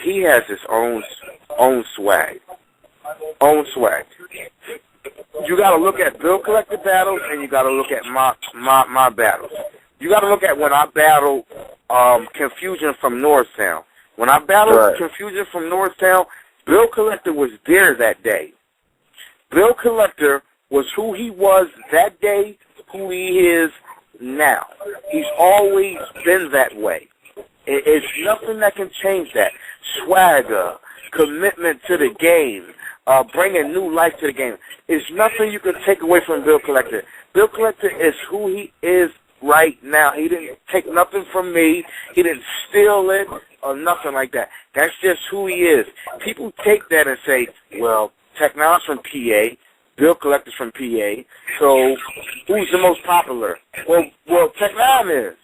he has his own swag. You got to look at Bill Collector battles, and you got to look at my battles. You got to look at when I battled Confusion from Norristown. When I battled Confusion from Norristown, Bill Collector was there that day. Bill Collector was who he was that day, who he is now. He's always been that way. It's nothing that can change that. Swagger, commitment to the game, bringing new life to the game. There's nothing you can take away from Bill Collector. Bill Collector is who he is right now. He didn't take nothing from me. He didn't steal it or nothing like that. That's just who he is. People take that and say, well, Tech Nine's from PA, Bill Collector's from PA, so who's the most popular? Well, Tech Nine is.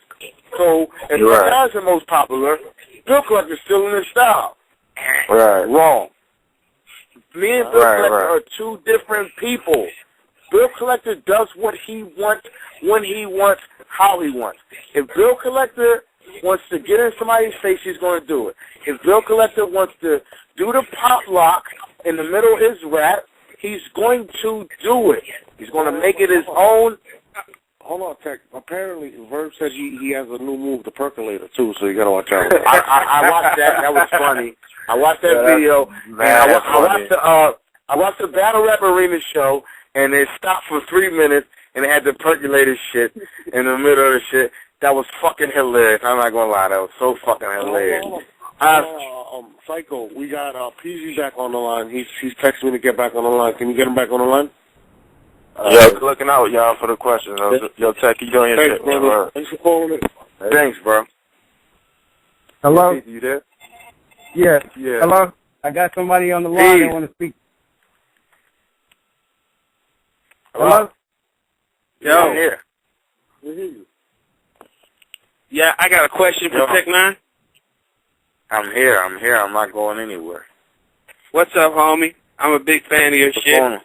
So if Tech Nine's the most popular, Bill Collector's still in his style. Wrong. Me and Bill Collector are two different people. Bill Collector does what he wants, when he wants, how he wants. If Bill Collector wants to get in somebody's face, he's going to do it. If Bill Collector wants to do the pop lock in the middle of his rap, he's going to do it. He's going to make it his own. Hold on, Tech. Apparently, Verb said he has a new move, the percolator, too, so you got to watch out. I watched that. That was funny. I watched that video. Man, I watched the Battle Rap Arena show, and it stopped for 3 minutes, and it had the percolator shit in the middle of the shit. That was fucking hilarious. I'm not going to lie. That was so fucking hilarious. Psycho, we got PZ back on the line. He's texting me to get back on the line. Can you get him back on the line? Looking out, y'all, for the questions. Yo, Tech, you doing your Thanks, shit, brother. man. Thanks for calling it. Thanks, bro. Hello? You there? Yeah. Yeah. Hello? I got somebody on the line that want to speak. Hello? Yo. I'm here. Yeah, I got a question for Tech9. I'm here. I'm not going anywhere. What's up, homie? I'm a big fan of your shit.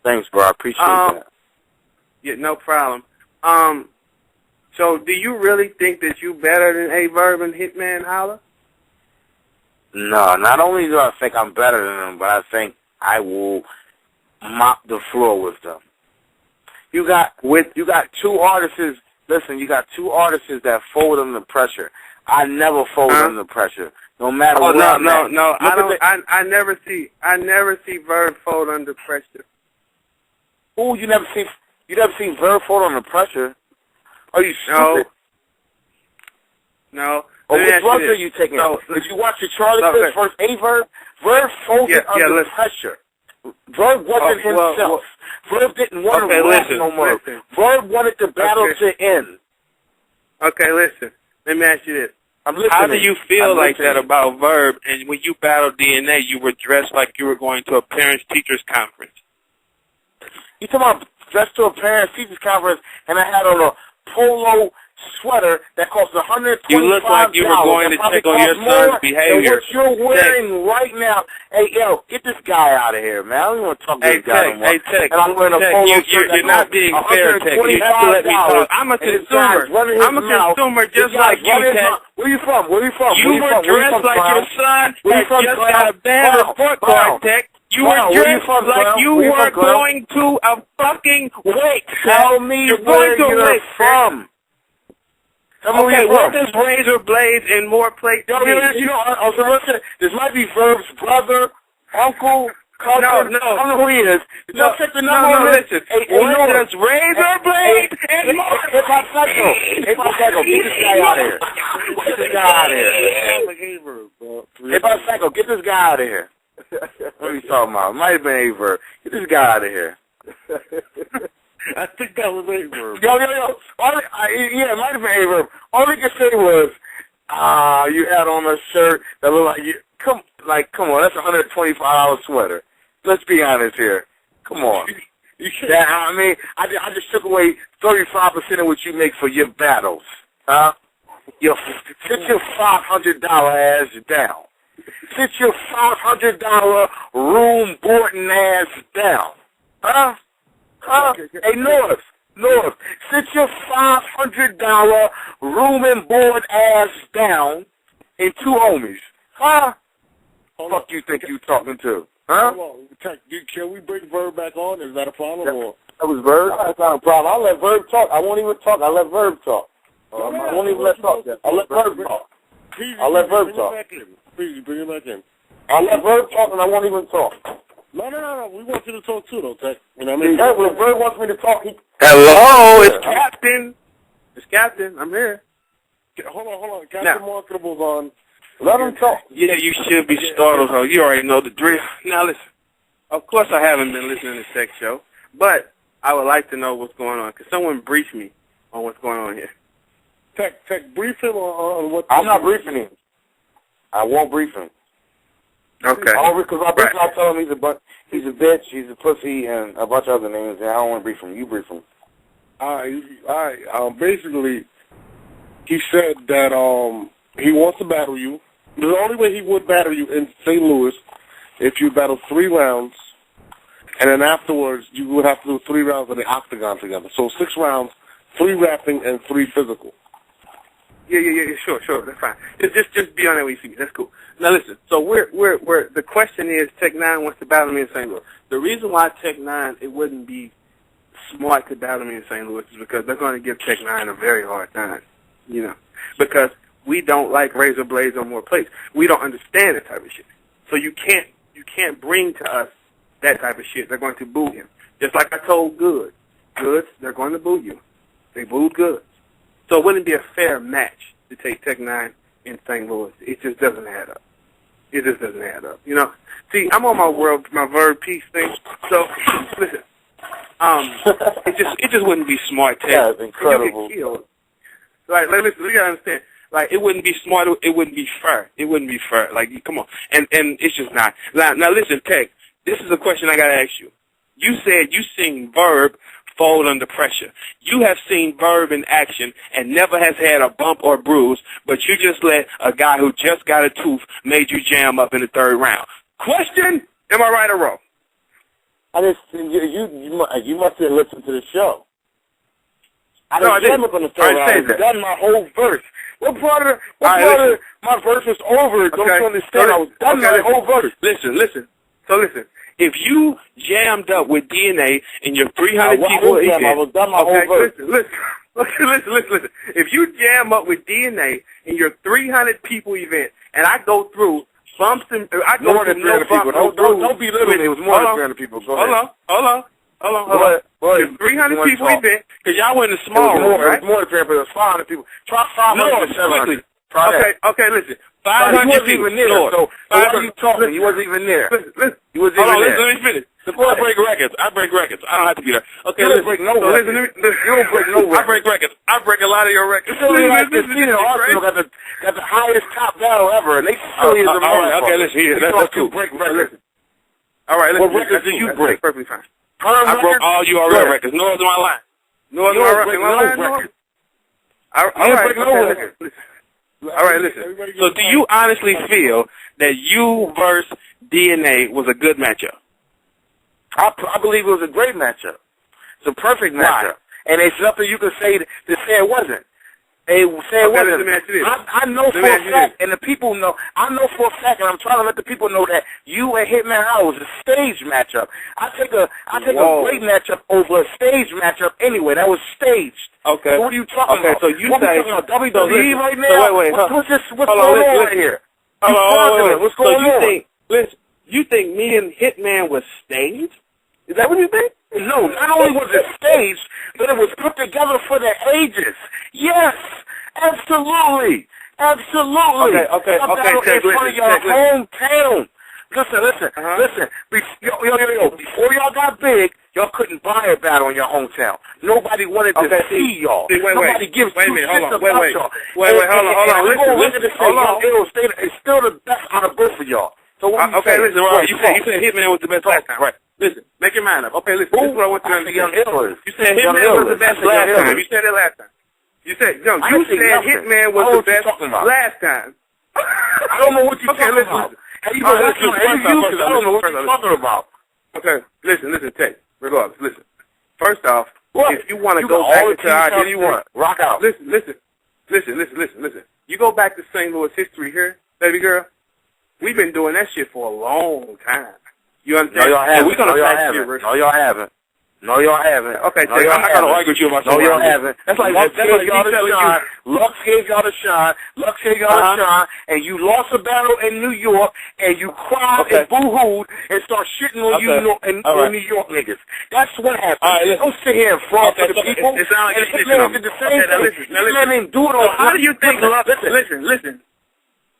Thanks, bro. I appreciate that. Yeah, no problem. So do you really think that you better than A-Verb and Hitman Holla? No, not only do I think I'm better than them, but I think I will mop the floor with them. You got two artists. Listen, you got two artists that fold under pressure. I never fold under pressure, no matter what. No. I never see Verb fold under pressure. Ooh, you never seen Verb fold under pressure? Are you stupid? No. Oh, which drugs are you taking? Did you watch the Charlie Clips versus A-Verb? Verb folded under pressure. Verb wasn't himself. Verb didn't want to rap no more. Verb wanted the battle to end. Okay, listen. Let me ask you this. I'm listening. How do you feel like that about Verb, and when you battled D.N.A., you were dressed like you were going to a parents-teachers conference? You talking about dressed to a parents-teachers conference, and I had on a polo sweater that cost $125. You look like you were going to check on your son's behavior. What you're wearing right now. Hey, yo, get this guy out of here, man. I don't want to talk to this guy no more. Hey, Tech. And I'm wearing a polo shirt. You're not being fair, Tech. You have to let me talk. I'm a consumer. I'm a consumer just like you, Tech. Where you from? You were dressed like your son that just got a bad report card, Tech. You were dressed like you were going to a fucking wake. Tell me where you're from. Okay, what does razor blades and more plates mean? Listen, this might be Verb's brother, uncle, cousin. No. I don't know who he is. Listen. What does razor blades and more Hey, Psycho, get this guy out of here. Get this guy out of here. Hey, Psycho, get this guy out of here. What are you talking about? It might have been A-Verb. Get this guy out of here. I think that was A-Verb. Yo. Yeah, it might have been A-Verb. All he could say was, you had on a shirt that looked like you. Come on, that's a $125 sweater. Let's be honest here. Come on. I just took away 35% of what you make for your battles. Huh? Sit your $500 ass down. Sit your $500 room boarding ass down. Huh? Hey, North, sit your $500 room and board ass down and two homies. Huh? Fuck you think you talking to? Huh? Hold on. Can we bring Verb back on? Is that a problem? Or? That was Verb? That's not a problem. I'll let Verb talk. I won't even talk. I'll let Verb talk. I won't even let talk. I'll let Verb talk. I'll let Verb talk. Please, bring him back in. I'll let Verb talk and I won't even talk. No. We want you to talk too, though, Tech. You know what I mean? Hey, when Verb wants me to talk, Hello, it's Captain. It's Captain. I'm here. Hold on. Captain Marketable's on. Let him talk. Yeah, you should be startled. So you already know the drill. Now listen. Of course, I haven't been listening to Tech Show, but I would like to know what's going on. Could someone brief me on what's going on here? Tech, brief him on what. I'm not briefing him. I won't brief him. Okay. Because I tell him he's a bitch, he's a pussy, and a bunch of other names, and I don't want to brief him. You brief him. All right. Basically, he said that he wants to battle you. The only way he would battle you in St. Louis if you battle 3 rounds, and then afterwards you would have to do 3 rounds of the octagon together. So 6 rounds, 3 rapping and 3 physical. Yeah, sure, that's fine. Just be on that way, see. That's cool. Now listen, so the question is, Tech9 wants to battle me in St. Louis. The reason why Tech9, it wouldn't be smart to battle me in St. Louis is because they're going to give Tech-9 a very hard time, because we don't like razor blades on more plates. We don't understand that type of shit. So you can't bring to us that type of shit. They're going to boo him. Just like I told Goods, they're going to boo you. They booed Goods. So it wouldn't be a fair match to take Tech-9 in St. Louis. It just doesn't add up. It just doesn't add up. See, I'm on my Verb Peace thing. So listen, it just wouldn't be smart. That's incredible. Like, listen, we gotta understand. Like, it wouldn't be smart. It wouldn't be fair. It wouldn't be fair. Like, come on. And it's just not. Now listen, Tech. This is a question I gotta ask you. You said you seen Verb fold under pressure. You have seen Verb in action and never has had a bump or bruise, but you just let a guy who just got a tooth made you jam up in the third round. Question: am I right or wrong? I just you must have listened to the show. I didn't jam up in the third round. I've done my whole verse. What part of my verse was over? Don't you understand? I was done my whole verse. Listen. So listen. If you jammed up with D.N.A. in your 300 people event, I was done my whole verse. Listen. If you jam up with D.N.A. in your 300 people event, and I go through bumps and I go more through than 300 people. Don't belittle me. It was more than 300 people. Go ahead. Hold on. It's 300 people event because y'all went in the small room, right? It was more than 300 people. It was 500 people. Try 500 to 700. Okay, listen. 500 people. Even there, so why are you talking? You wasn't even there. Listen. You wasn't even there. Let me finish. Before I break records. I don't have to be there. Okay, you don't break no records. You don't break no records. I break records. I break a lot of your records. Arsenal got the highest top battle ever, and they silly as a motherfucker. Okay, listen. That's cool. Break records. All right, listen. What records do you break? Perfectly fine. I broke all URL records. No one's on my line. No one's on my line. All right, all right, listen. So do you honestly feel that you versus D.N.A. was a good matchup? I believe it was a great matchup. It's a perfect matchup. And there's nothing you can say to say it wasn't. I know for a fact, and the people know, I know for a fact, and I'm trying to let the people know that you and Hitman Howell was a stage matchup. I take a great matchup over a stage matchup anyway. That was staged. Okay. So what are you talking about? So you what say, about WWE right now? Wait. What's going on right here? What's going on? You think me and Hitman was staged? Is that what you think? No, not only was it staged, but it was put together for the ages. Yes, absolutely. Okay. In front of your hometown. Listen. Before y'all got big, y'all couldn't buy a battle in your hometown. Nobody wanted to see y'all. Nobody gives two shits about y'all. Hold on. It's still the best out of both of y'all. So what you saying? Listen, you said Hitman was the best last time, right? Listen, make your mind up. Okay, listen, this is what I want you to understand. You said Hitman was the best last time. You said it last time. You said Hitman was the best last time. I don't know what you're talking about. I don't know what you're talking about. Okay, listen, Tate. Regardless, listen. First off, if you want to go back into our history, you want. Rock out. Listen. You go back to St. Louis history here, baby girl. We've been doing that shit for a long time. You understand? No, y'all haven't. No, y'all haven't. Okay, I'm not going to argue with you about y'all haven't. That's like Lux gave y'all the shine. Lux gave y'all the shine, and you lost a battle in New York, and you cried and boo-hooed and start shitting on you and New York niggas. That's what happened. Don't sit here and fraud for the people. It sounds like Hitman did the same thing. Hitman didn't do it on how do you think Lux... Listen.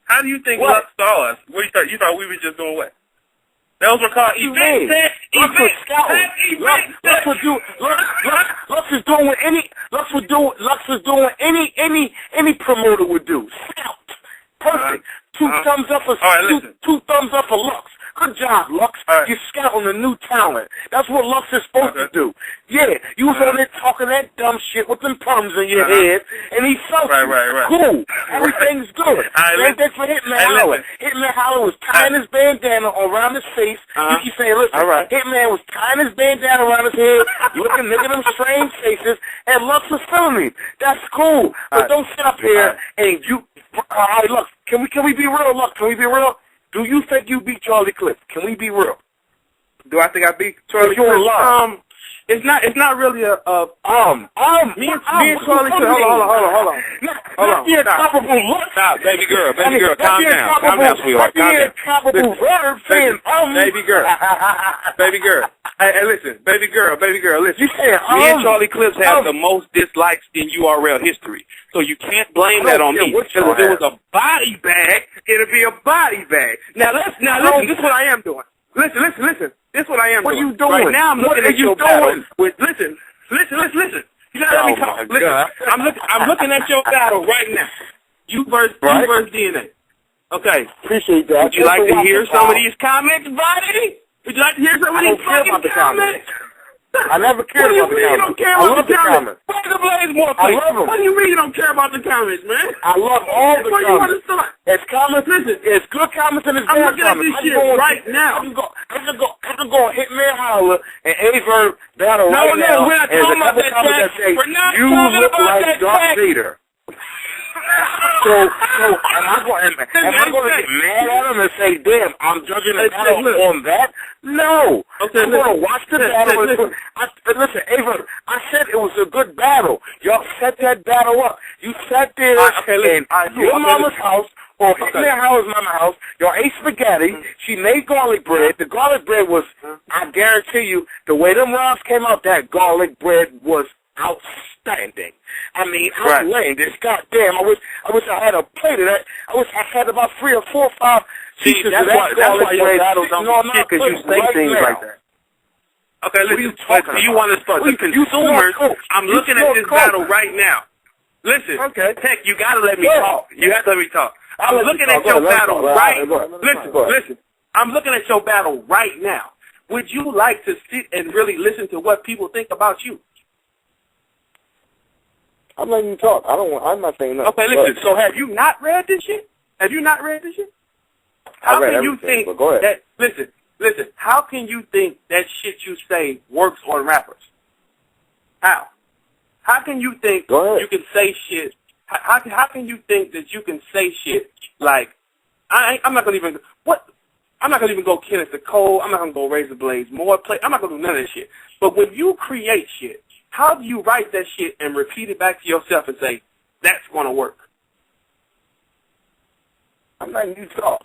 How do you think Lux saw us? What you thought we were just doing what? Those were called events. Lux was scouting. Lux was doing any promoter would do. Scout. Perfect. Two thumbs up for Lux. Good job, Lux. You're scouting a new talent. That's what Lux is supposed to do. Yeah, you was on there talking that dumb shit with them perms in your head, and he felt right. Cool. Everything's good. Same thing for Hitman Howell. Hitman Howell was tying his bandana around his face. You keep saying, listen, Hitman was tying his bandana around his head, looking at them strange faces, and Lux was feeling him. That's cool. But don't sit up here and you... All right, look, can we be real, Lux? Can we be real? Do you think you beat Charlie Cliff? Can we be real? Do I think I beat Charlie Cliff? It's not really a me and Charlie said, hold on. Hold on. Stop, baby girl, calm down, sweetheart, calm down. Baby girl. Hey, listen, baby girl, listen. Me and Charlie Clips have the most dislikes in URL history, so you can't blame that on me. Because if it was a body bag, it'd be a body bag. Now listen, this is what I am doing. Listen. This is what I am doing. What are you doing? Right now I'm looking at your battle with, listen. You gotta let me talk. Listen, I'm looking at your battle right now. You versus D.N.A. Okay. Appreciate that. Would you like to hear some of these comments, buddy? Would you like to hear some of these fucking comments? I never cared about the comments. You don't care about the comments? Razor Blaze more I love them. What do you mean you don't care about the comments, man? I love all the Where comments. you want to start? It's comments. Listen, it's good comments and it's I'm bad looking at comments. this shit right now. I'm just going to hit me and Holler and Averb battle No, right now. we're not and talking about that comments tag. We're not you talking look about like that Darth tag. Vader. So am I going to get mad at him and say, damn, I'm judging the battle on that? No. Okay, I'm going to watch the battle. Listen, Averb, I said it was a good battle. Y'all set that battle up. You sat there in your mama's house, or Hitler Howard's mama's house. Y'all ate spaghetti. She made garlic bread. The garlic bread was, I guarantee you, the way them rounds came out, that garlic bread was outstanding. I mean, outlandish. Goddamn, I wish I had a plate of that. I wish I had about 3 or 4 or 5 pieces of that garlic bread. No, I'm not because you say things like that. Okay, listen, do you want to start? The consumers, I'm looking at this battle right now. Listen, Tech, you got to let me talk. You have to let me talk. I'm looking at your battle right now. Listen. I'm looking at your battle right now. Would you like to sit and really listen to what people think about you? I'm letting you talk. I'm not saying nothing. Okay, listen. So have you not read this shit? How can you think that? Listen. How can you think that shit you say works on rappers? How? How can you think you can say shit? How can you think that you can say shit like I'm not gonna even go Kenneth the Cole. I'm not gonna go Razor Blades more play. I'm not gonna do none of that shit. But when you create shit, how do you write that shit and repeat it back to yourself and say that's gonna work? I'm letting you talk.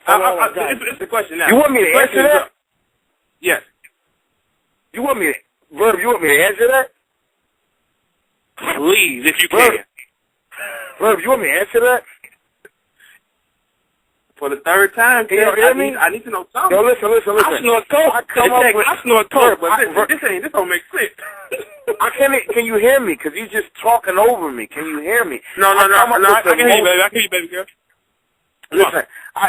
It's the question now. You want me to answer that? Yes. You want me to answer that? Please, if you can. Verb, you want me to answer that? For the third time, can you hear me? I need to know something. No, listen. I snort coke, but this don't make sense. Can you hear me? Because you're just talking over me. Can you hear me? No, I can hear you, baby. I can hear you, baby girl. Listen,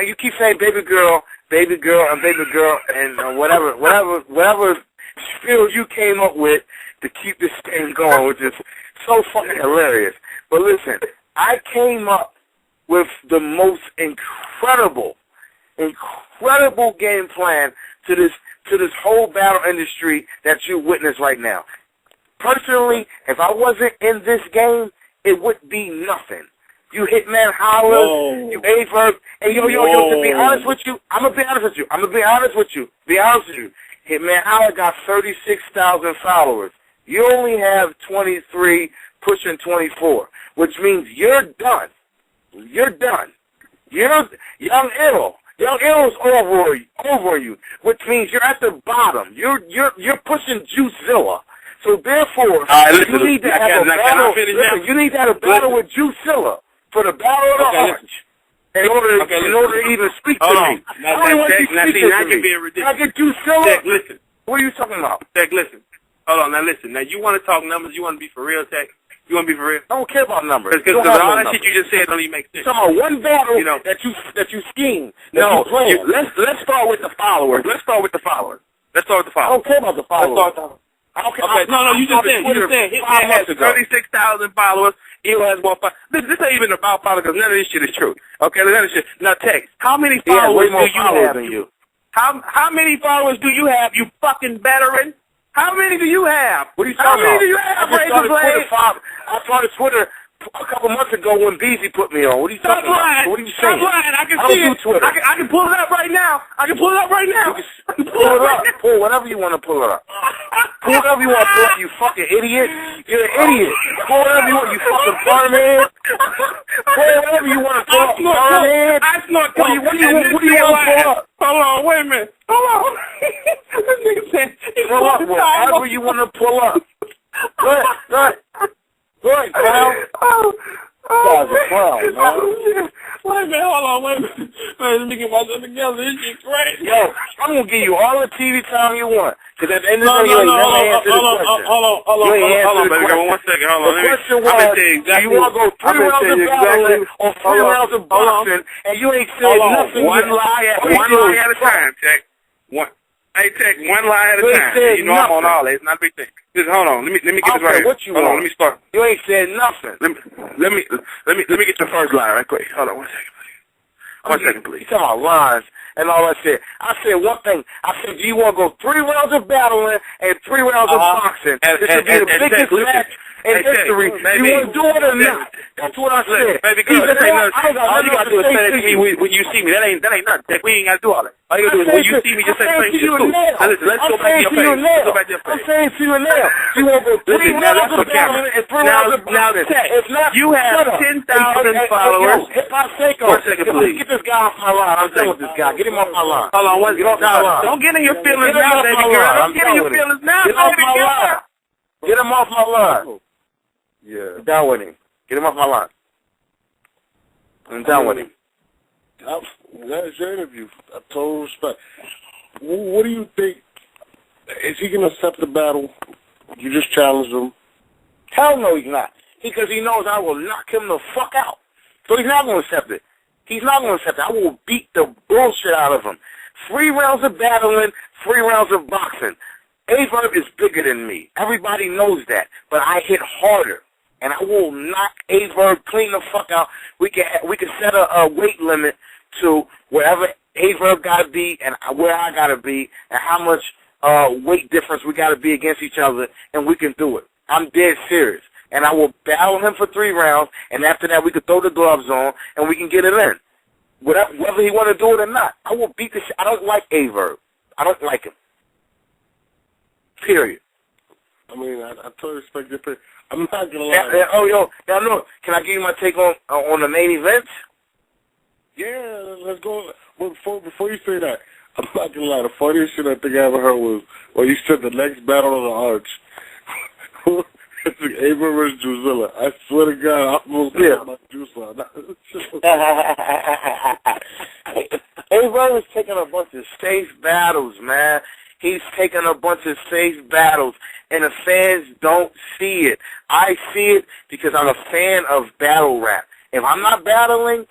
you keep saying baby girl, and whatever spiel you came up with to keep this thing going, which is so fucking hilarious. But listen, I came up with the most incredible game plan to this whole battle industry that you witness right now. Personally, if I wasn't in this game, it would be nothing. You Hitman Holler, you Averb, and yo, to be honest with you, I'm gonna be honest with you. Hitman Holler got 36,000 followers. You only have 23, pushing 24, which means you're done. You're Young Ill. Young Ill's over you, which means you're at the bottom. You're pushing Juicezilla. So therefore, you need to have a battle. You need to have a battle with Juicezilla for the battle of the arch. In order to even speak to me. Now you're being ridiculous. Can I get Juicezilla? Listen. What are you talking about? Tech, listen. Hold on, now listen. Now you want to talk numbers? You want to be for real, Tech? You want to be for real? I don't care about numbers. Because all that shit you just said don't even make sense. Talking about one battle that you scheme. No, let's start with the followers. Let's start with the followers. I don't care about the followers. You just said Hitman has 36,000 followers. Eel has more followers. This ain't even about followers because none of this shit is true. Okay, none of this shit. Now, Tech, how many followers do you have? How many followers do you have, you fucking veteran? How many do you have? What are you talking about? How many do you have, Razor Blade? I started Twitter a couple months ago when Beezy put me on. What are you talking about? What are you saying? Stop lying. I can I see don't it. do Twitter. I can pull it up right now. I can pull it up right now. Pull it up. Pull whatever you want to pull it up. Pull whatever you want to pull up, you fucking idiot. You're an idiot. Pull whatever you want, you fucking permhead. Pull whatever you want to pull up, permhead. I snort What do you want to pull up? Hold on, wait a minute. Hold on. This nigga said pull up whatever you want to pull up. Go ahead, clown. Guys are clown, man. Wait a minute, hold on, wait a minute. Let me get myself together. This shit crazy. Yo, I'm going to give you all the TV time you want. Because at the end of the day, you ain't never answered the question. Hold on, baby girl. 1 second. Hold on. The question was, do you want to go 3 rounds of battling or 3 rounds of boxing? And you ain't said nothing. One lie at a time, Tech. Hey, Tech, one lie at a time. You know I'm on all that. It's not a big thing. Just hold on. Let me get this right here. Hold on. Let me start. You ain't said nothing. Let me get the first lie right quick. Hold on 1 second, please. 1 second, please. You talking about lines and all that shit. I said one thing. I said, do you want to go 3 rounds of battling and 3 rounds of boxing? This would be the biggest match in history. You want to do it or not? That's what I said. Baby girl, this ain't nothing. All you got to do is say that to me when you see me. That ain't nothing. We ain't got to do all that. All you got to do is when you see me, just say the same shit too. Now listen, let's go back to your face. Let's go back to your face. I'm saying to you now. You want to go 3 rounds of battling and 3 rounds of boxing? If not, you have 10,000 followers. Hip-Hop Seiko. 1 second, please. Get this guy off my line. I'm done with this guy. Get him off my line. Hold on, get off my line. Don't get in your feelings now, baby girl. Don't get in your feelings now. Get off my line. Get him off my line. Yeah. I'm down with him. Get him off my line. I'm down with him. That's your interview. I total respect. What do you think? Is he going to accept the battle? You just challenged him. Hell no, he's not. Because he knows I will knock him the fuck out. So he's not going to accept it. He's not going to accept it. I will beat the bullshit out of him. 3 rounds of battling, 3 rounds of boxing. A-Verb is bigger than me. Everybody knows that. But I hit harder. And I will knock A-Verb clean the fuck out. We can set a weight limit to wherever A-Verb got to be and where I got to be and how much weight difference we got to be against each other, and we can do it. I'm dead serious. And I will battle him for 3 rounds, and after that we can throw the gloves on and we can get it in. Whether he want to do it or not, I will beat the shit. I don't like A-Verb. I don't like him. Period. I mean, I totally respect your opinion. I'm not going to lie. Now, look, can I give you my take on the main event? Yeah, let's go. Well, before you say that, I'm not going to lie. The funniest shit I think I ever heard was when you said the next battle on the arch. It's like A-Verb versus Drusilla. I swear to God, I almost got my juice on. A-Verb is taking a bunch of safe battles, man. He's taking a bunch of safe battles, and the fans don't see it. I see it because I'm a fan of battle rap. If I'm not battling,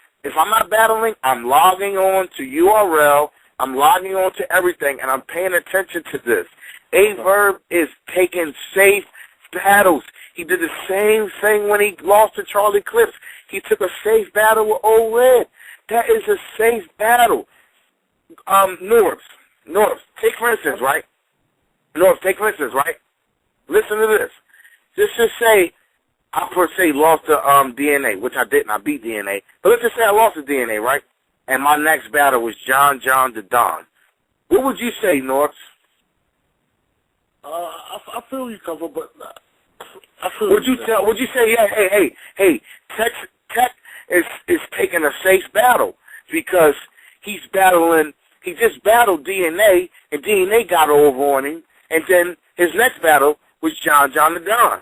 I'm logging on to URL, I'm logging on to everything, and I'm paying attention to this. A-Verb is taking safe battles. He did the same thing when he lost to Charlie Clips. He took a safe battle with Old Red. That is a safe battle. Norbs, take for instance, right? Listen to this. Just say I per se lost to D.N.A., which I didn't. I beat D.N.A. But let's just say I lost to D.N.A., right? And my next battle was John the Don. What would you say, Norbs? I feel you, cover, but I feel. Would you say, yeah, hey, Tech is taking a safe battle because he's battling. He just battled D.N.A. and D.N.A. got over on him, and then his next battle was John the Don.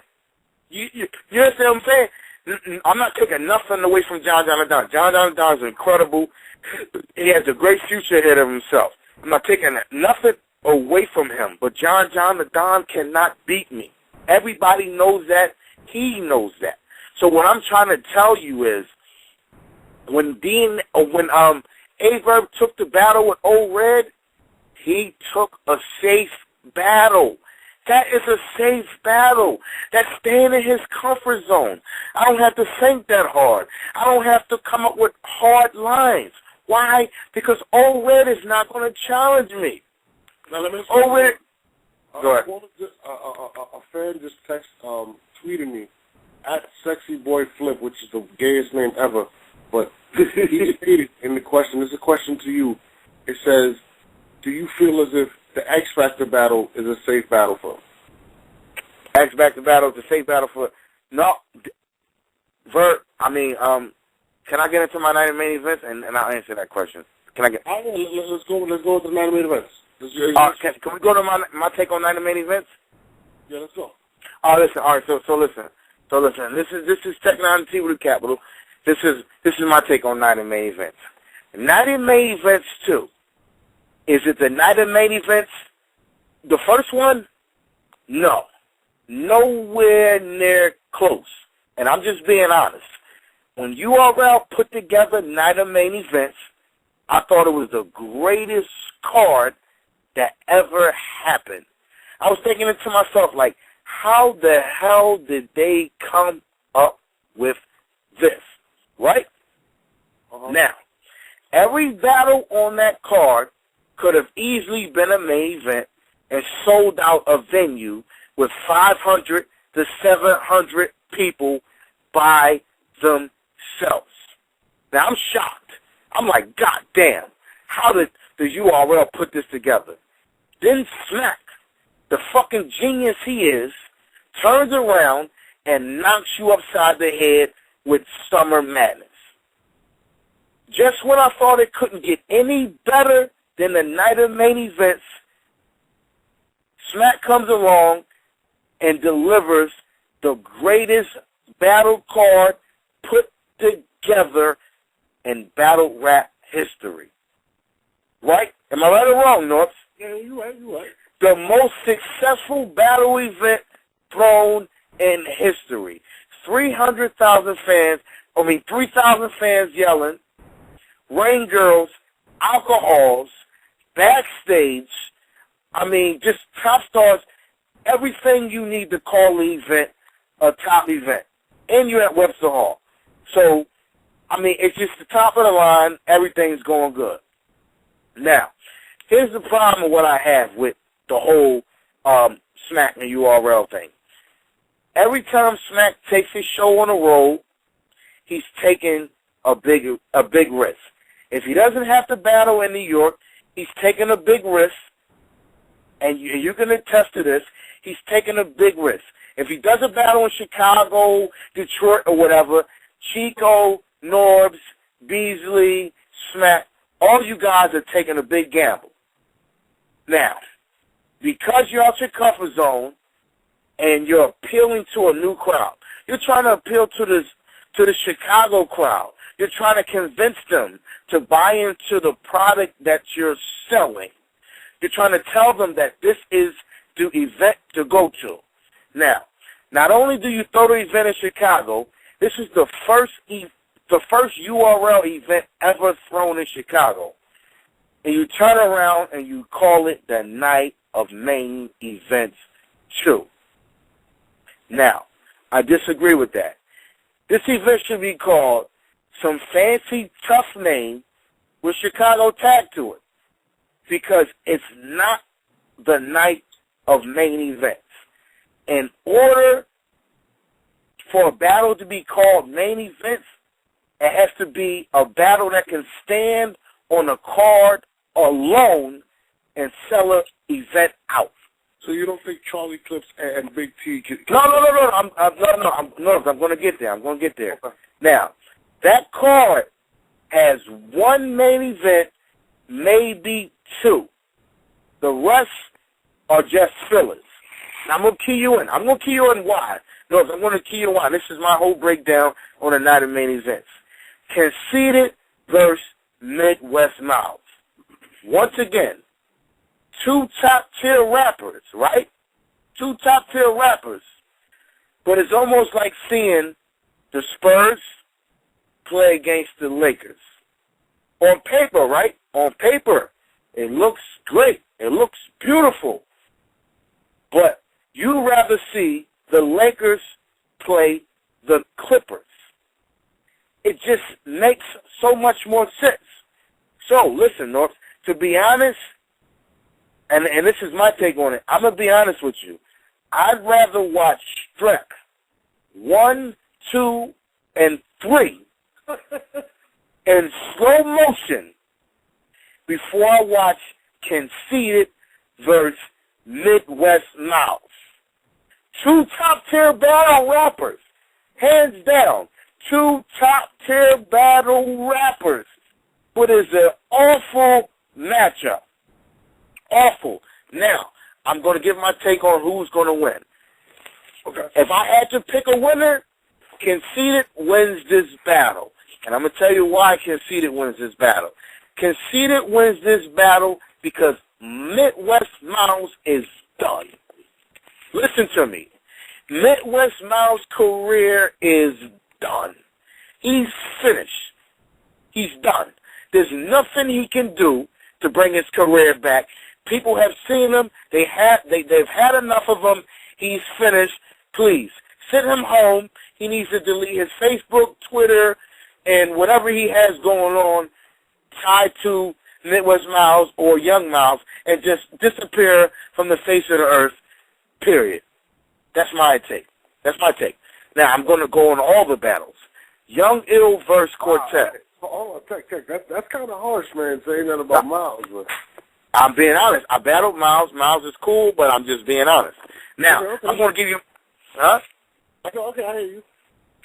You understand what I'm saying? I'm not taking nothing away from John the Don. John the Don is incredible. He has a great future ahead of himself. I'm not taking nothing away from him, but John the Don cannot beat me. Everybody knows that. He knows that. So what I'm trying to tell you is, when A-Verb took the battle with Old Red, he took a safe battle. That is a safe battle. That's staying in his comfort zone. I don't have to think that hard. I don't have to come up with hard lines. Why? Because Old Red is not going to challenge me. Now let me Old Red. Go ahead. A fan just tweeted me at Sexy Boy Flip, which is the gayest name ever. But he stated in the question, this is a question to you. It says, do you feel as if the X Factor battle is a safe battle for him? X Factor battle is a safe battle for... No. Verb, can I get into my night of main events? And I'll answer that question. Can I get... Let's go to the night of main events. Can we go to my take on night of main events? Yeah, let's go. Oh, listen. All right, so listen. This is Tech 9 T with a capital. This is my take on night of main events. Night of main events 2. Is it the night of main events? The first one? No. Nowhere near close. And I'm just being honest. When URL put together night of main events, I thought it was the greatest card that ever happened. I was thinking it to myself, like, how the hell did they come up with this? Right? Now, every battle on that card could have easily been a main event and sold out a venue with 500 to 700 people by themselves. Now, I'm shocked. I'm like, God damn, how did the URL put this together? Then Smack, the fucking genius he is, turns around and knocks you upside the head with Summer Madness. Just when I thought it couldn't get any better than the night of main events, Smack comes along and delivers the greatest battle card put together in battle rap history. Right? Am I right or wrong, North? Yeah, you're right. The most successful battle event thrown in history. 300,000 fans, 3,000 fans yelling, rain girls, alcohols, backstage, just top stars, everything you need to call the event a top event. And you're at Webster Hall. So, it's just the top of the line, everything's going good. Now, here's the problem with what I have with the whole Smack and URL thing. Every time Smack takes his show on the road, he's taking a big risk. If he doesn't have to battle in New York, he's taking a big risk, and you can attest to this, he's taking a big risk. If he does a battle in Chicago, Detroit, or whatever, Chico, Norbs, Beasley, Smack, all you guys are taking a big gamble. Now, because you're out your comfort zone and you're appealing to a new crowd, you're trying to appeal to the Chicago crowd. You're trying to convince them to buy into the product that you're selling. You're trying to tell them that this is the event to go to. Now, not only do you throw the event in Chicago, this is the first URL event ever thrown in Chicago. And you turn around and you call it the Night of Main Events 2. Now, I disagree with that. This event should be called some fancy, tough name with Chicago tagged to it, because it's not the Night of Main Events. In order for a battle to be called main events, it has to be a battle that can stand on a card alone and sell an event out. So you don't think Charlie Clips and Big T can... No. I'm going to get there. Okay. Now, that card has one main event, maybe two. The rest are just fillers. Now, I'm going to key you in. Why. No, I'm going to key you in why. This is my whole breakdown on the night of main events. Conceited versus Midwest Mouths. Once again, two top-tier rappers, right? Two top-tier rappers. But it's almost like seeing the Spurs play against the Lakers. On paper, right? On paper, it looks great. It looks beautiful. But you'd rather see the Lakers play the Clippers. It just makes so much more sense. So, listen, North, to be honest, and this is my take on it, I'm going to be honest with you. I'd rather watch Strek 1, 2, and 3 in slow motion before I watch Conceited versus Midwest Mouse. 2 top-tier battle rappers, hands down. 2 top-tier battle rappers. But it's an awful matchup. Awful. Now, I'm going to give my take on who's going to win. Okay. If I had to pick a winner, Conceited wins this battle. And I'm going to tell you why Conceited wins this battle. Conceited wins this battle because Midwest Mouse is done. Listen to me. Midwest Mouse's career is done. He's finished. He's done. There's nothing he can do to bring his career back. People have seen him. They've had enough of him. He's finished. Please, send him home. He needs to delete his Facebook, Twitter, and whatever he has going on tied to Midwest Mouse or Young Mouse and just disappear from the face of the earth, period. That's my take. That's my take. Now, I'm going to go on all the battles. Young Ill versus Cortez. Oh, that's kind of harsh, man, saying that about Miles. But I'm being honest. I battled Miles. Miles is cool, but I'm just being honest. Now, okay. I'm going to give you... Huh? Okay, I hear you.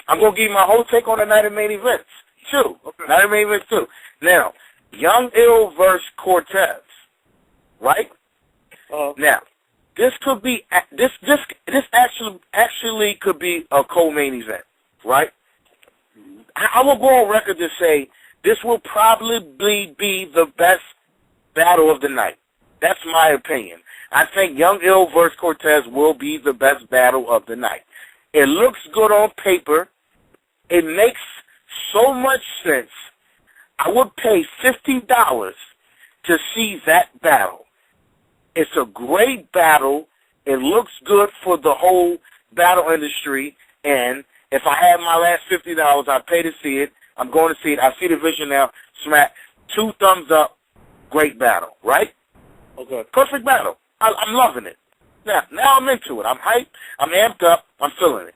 I'm going to give you my whole take on the night of main events, too. Okay. Night of main events, too. Now, Young Ill versus Cortez, right? Now, this could be... This actually could be a co-main event, right? I will go on record to say this will probably be the best battle of the night. That's my opinion. I think Young Ill versus Cortez will be the best battle of the night. It looks good on paper. It makes so much sense. I would pay $50 to see that battle. It's a great battle. It looks good for the whole battle industry, and if I had my last $50, I'd pay to see it. I'm going to see it. I see the vision now. Smack. 2 thumbs up. Great battle, right? Okay. Perfect battle. I'm loving it. Now I'm into it. I'm hyped. I'm amped up. I'm feeling it.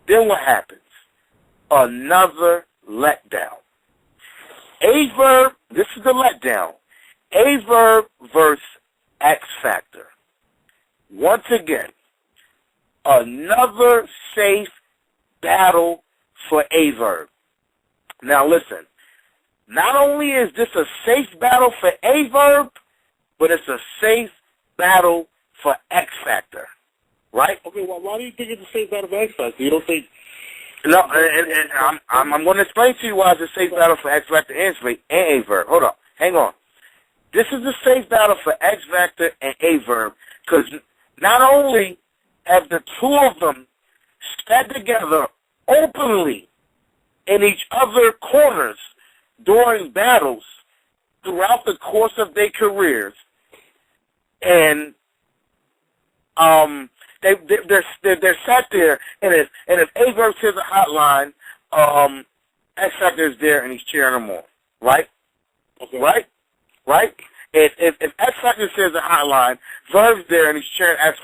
Then what happens? Another letdown. A-Verb, this is the letdown. A-Verb versus X Factor. Once again, another safe battle for A-Verb. Now listen, not only is this a safe battle for A-Verb, but it's a safe battle for X Factor, right? Okay, well, why do you think it's a safe battle for X Factor? You don't think... No, and I'm going to explain to you why it's a safe battle for X Factor and A-Verb. Hold on, hang on. This is a safe battle for X Factor and A-Verb because not only have the 2 of them stand together openly in each other's corners during battles throughout the course of their careers, and they're sat there, and if A-Verb says a hotline, X Factor is there and he's cheering them on, right? Okay. Right? If X Factor says a hotline, Verb's there and he's cheering X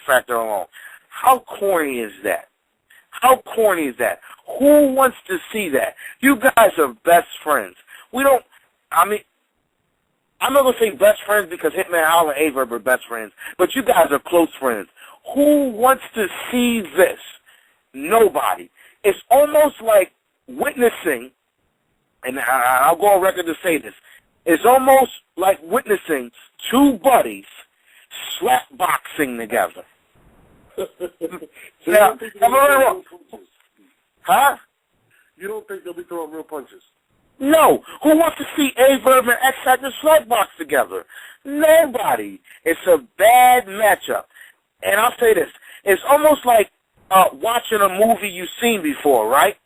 Factor along. How corny is that? How corny is that? Who wants to see that? You guys are best friends. I'm not going to say best friends because Hitman Holler and A-Verb are best friends, but you guys are close friends. Who wants to see this? Nobody. It's almost like witnessing, and I'll go on record to say this, it's almost like witnessing 2 buddies slap boxing together. Now, am I wrong? Huh? You don't think they'll be throwing real punches? No. Who wants to see A-Verb and X Factor slap box together? Nobody. It's a bad matchup. And I'll say this. It's almost like watching a movie you've seen before, right?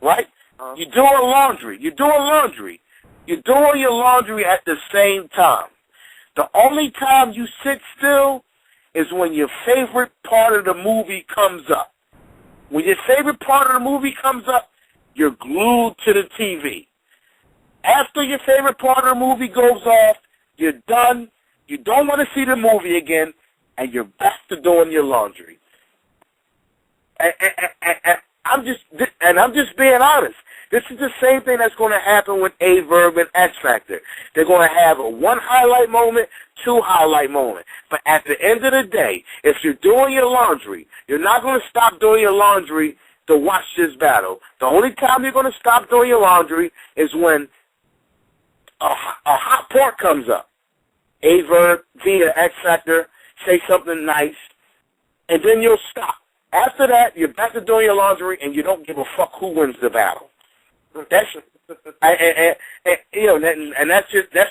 Right? You're doing laundry. You're doing your laundry at the same time. The only time you sit still is when your favorite part of the movie comes up. When your favorite part of the movie comes up, you're glued to the TV. After your favorite part of the movie goes off, you're done. You don't want to see the movie again, and you're back to doing your laundry. And I'm just being honest. This is the same thing that's going to happen with A Verb and X Factor. They're going to have a 1 highlight moment, 2 highlight moment. But at the end of the day, if you're doing your laundry, you're not going to stop doing your laundry to watch this battle. The only time you're going to stop doing your laundry is when a hot part comes up. A Verb via X Factor, say something nice, and then you'll stop. After that, you're back to doing your laundry, and you don't give a fuck who wins the battle. That's that's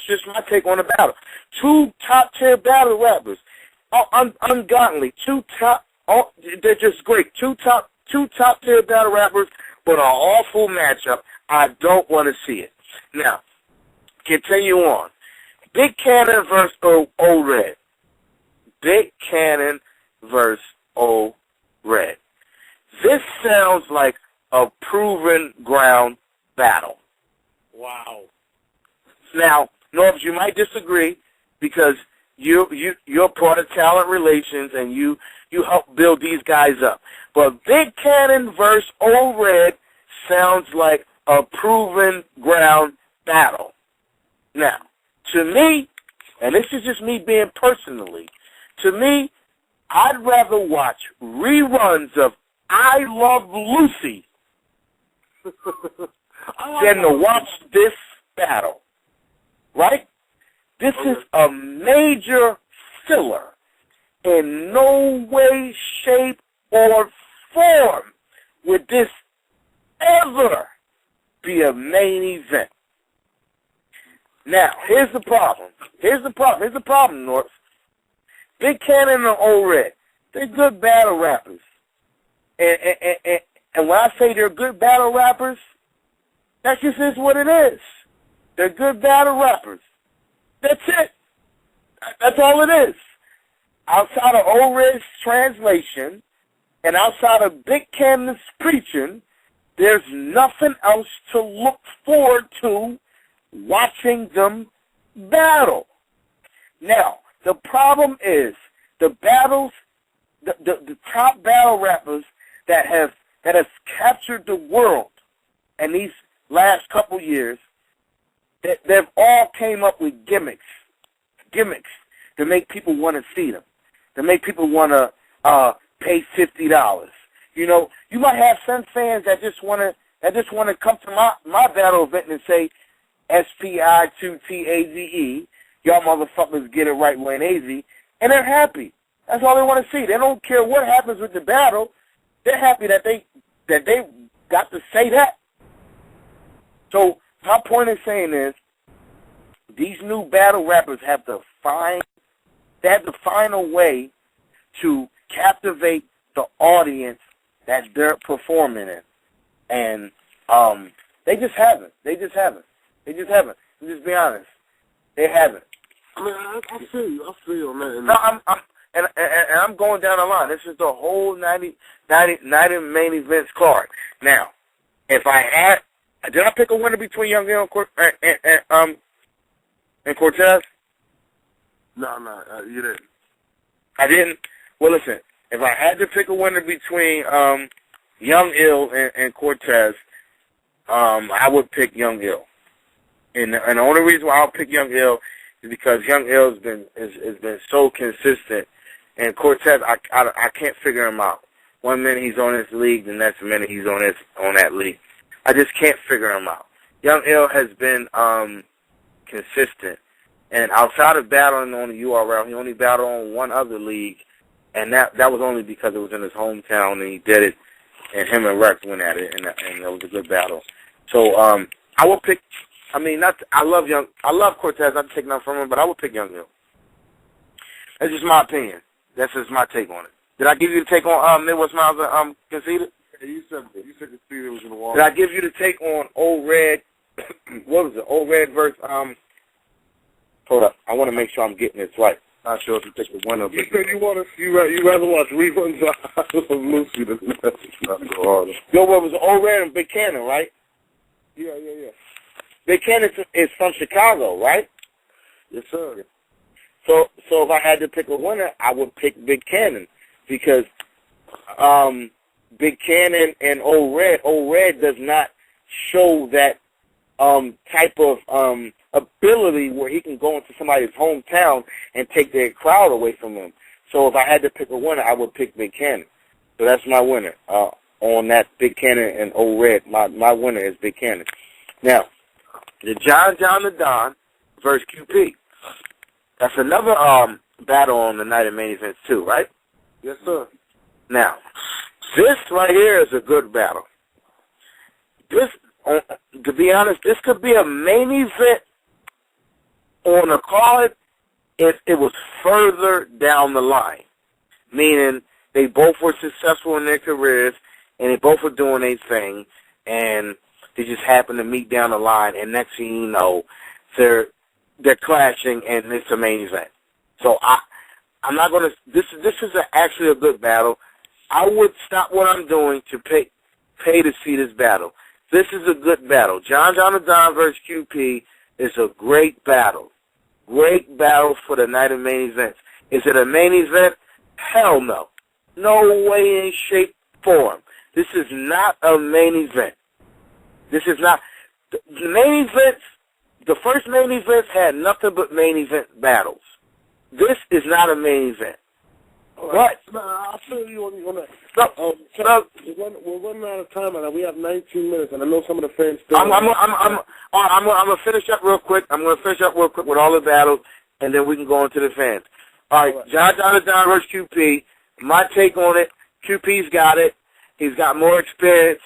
just my take on the battle. 2 top-tier battle rappers, ungodly. They're just great. 2 top-tier battle rappers, but an awful matchup. I don't want to see it. Now, continue on. Big Cannon versus O-Red. Big Cannon versus O-Red. This sounds like a proven ground battle. Wow. Now, Norbs, you might disagree because you're part of talent relations and you help build these guys up. But Big Cannon versus O-Red sounds like a proven ground battle. Now, to me, and this is just me being personally, to me, I'd rather watch reruns of I Love Lucy than to watch this battle. Right? This is a major filler. In no way, shape, or form would this ever be a main event. Now, here's the problem. Here's the problem, North. Big Cannon and O-Red, they're good battle rappers. And when I say they're good battle rappers, that just is what it is. They're good battle rappers. That's it. That's all it is. Outside of O-Red's translation and outside of Big Cannon's preaching, there's nothing else to look forward to watching them battle. Now, the problem is the battles, the top battle rappers that have captured the world in these last couple years, they've all came up with gimmicks to make people want to see them, to make people want to pay $50. You know, you might have some fans that just want to come to my battle event and say SPI2TAZE, y'all motherfuckers get it right when AZ, and they're happy. That's all they want to see. They don't care what happens with the battle. They're happy that they got to say that. So my point in saying is, these new battle rappers have to find a way to captivate the audience that they're performing in, and they just haven't. Let's just be honest. They haven't. I mean, I feel you on that. No, I'm going down the line. This is the whole 90 main events card. Now, if I had, did I pick a winner between Young Ill and Cortez? No, you didn't. I didn't. Well, listen, if I had to pick a winner between Young Ill and Cortez, I would pick Young Ill. And the only reason why I'll pick Young Ill is because Young Ill has been so consistent, and Cortez, I can't figure him out. 1 minute he's on this league, the next minute he's on that league. I just can't figure him out. Young Ill has been consistent, and outside of battling on the URL, he only battled on one other league, and that was only because it was in his hometown, and he did it, and him and Rex went at it, and it was a good battle. So I would pick. I mean, I love Cortez. Not to take nothing from him, but I would pick Young Ill. That's just my opinion. That's just my take on it. Did I give you the take on Midwest Miles Conceited? You said Conceited was in the wall. Did I give you the take on O-Red? What was it? O-Red versus Hold up. I want to make sure I'm getting this right. Not sure if you picked the winner. You said you rather watch reruns of Lucy than not go harder. Yo, what was O-Red and Big Cannon, right? Yeah. Big Cannon is from Chicago, right? Yes, sir. So if I had to pick a winner, I would pick Big Cannon because Big Cannon and Old Red does not show that type of ability where he can go into somebody's hometown and take their crowd away from them. So if I had to pick a winner, I would pick Big Cannon. So that's my winner on that Big Cannon and Old Red. My winner is Big Cannon. Now, the John the Don versus QP. That's another battle on the night of main events too, right? Yes, sir. Now, this right here is a good battle. This, to be honest, this could be a main event on a card if it was further down the line, meaning they both were successful in their careers and they both were doing their thing, and they just happened to meet down the line, and next thing you know, they're clashing, and it's a main event. So I'm not gonna. This is actually a good battle. I would stop what I'm doing to pay to see this battle. This is a good battle. John the Don versus QP is a great battle. Great battle for the night of main events. Is it a main event? Hell no. No way in shape, form. This is not a main event. This is not. The main events, the first main events had nothing but main event battles. This is not a main event. Right. But I feel you on that. We're running out of time, and we have 19 minutes, and I know some of the fans still. I'm gonna finish up real quick. I'm gonna finish up real quick with all the battles, and then we can go into the fans. All right. John the Don versus QP. My take on it: QP's got it. He's got more experience.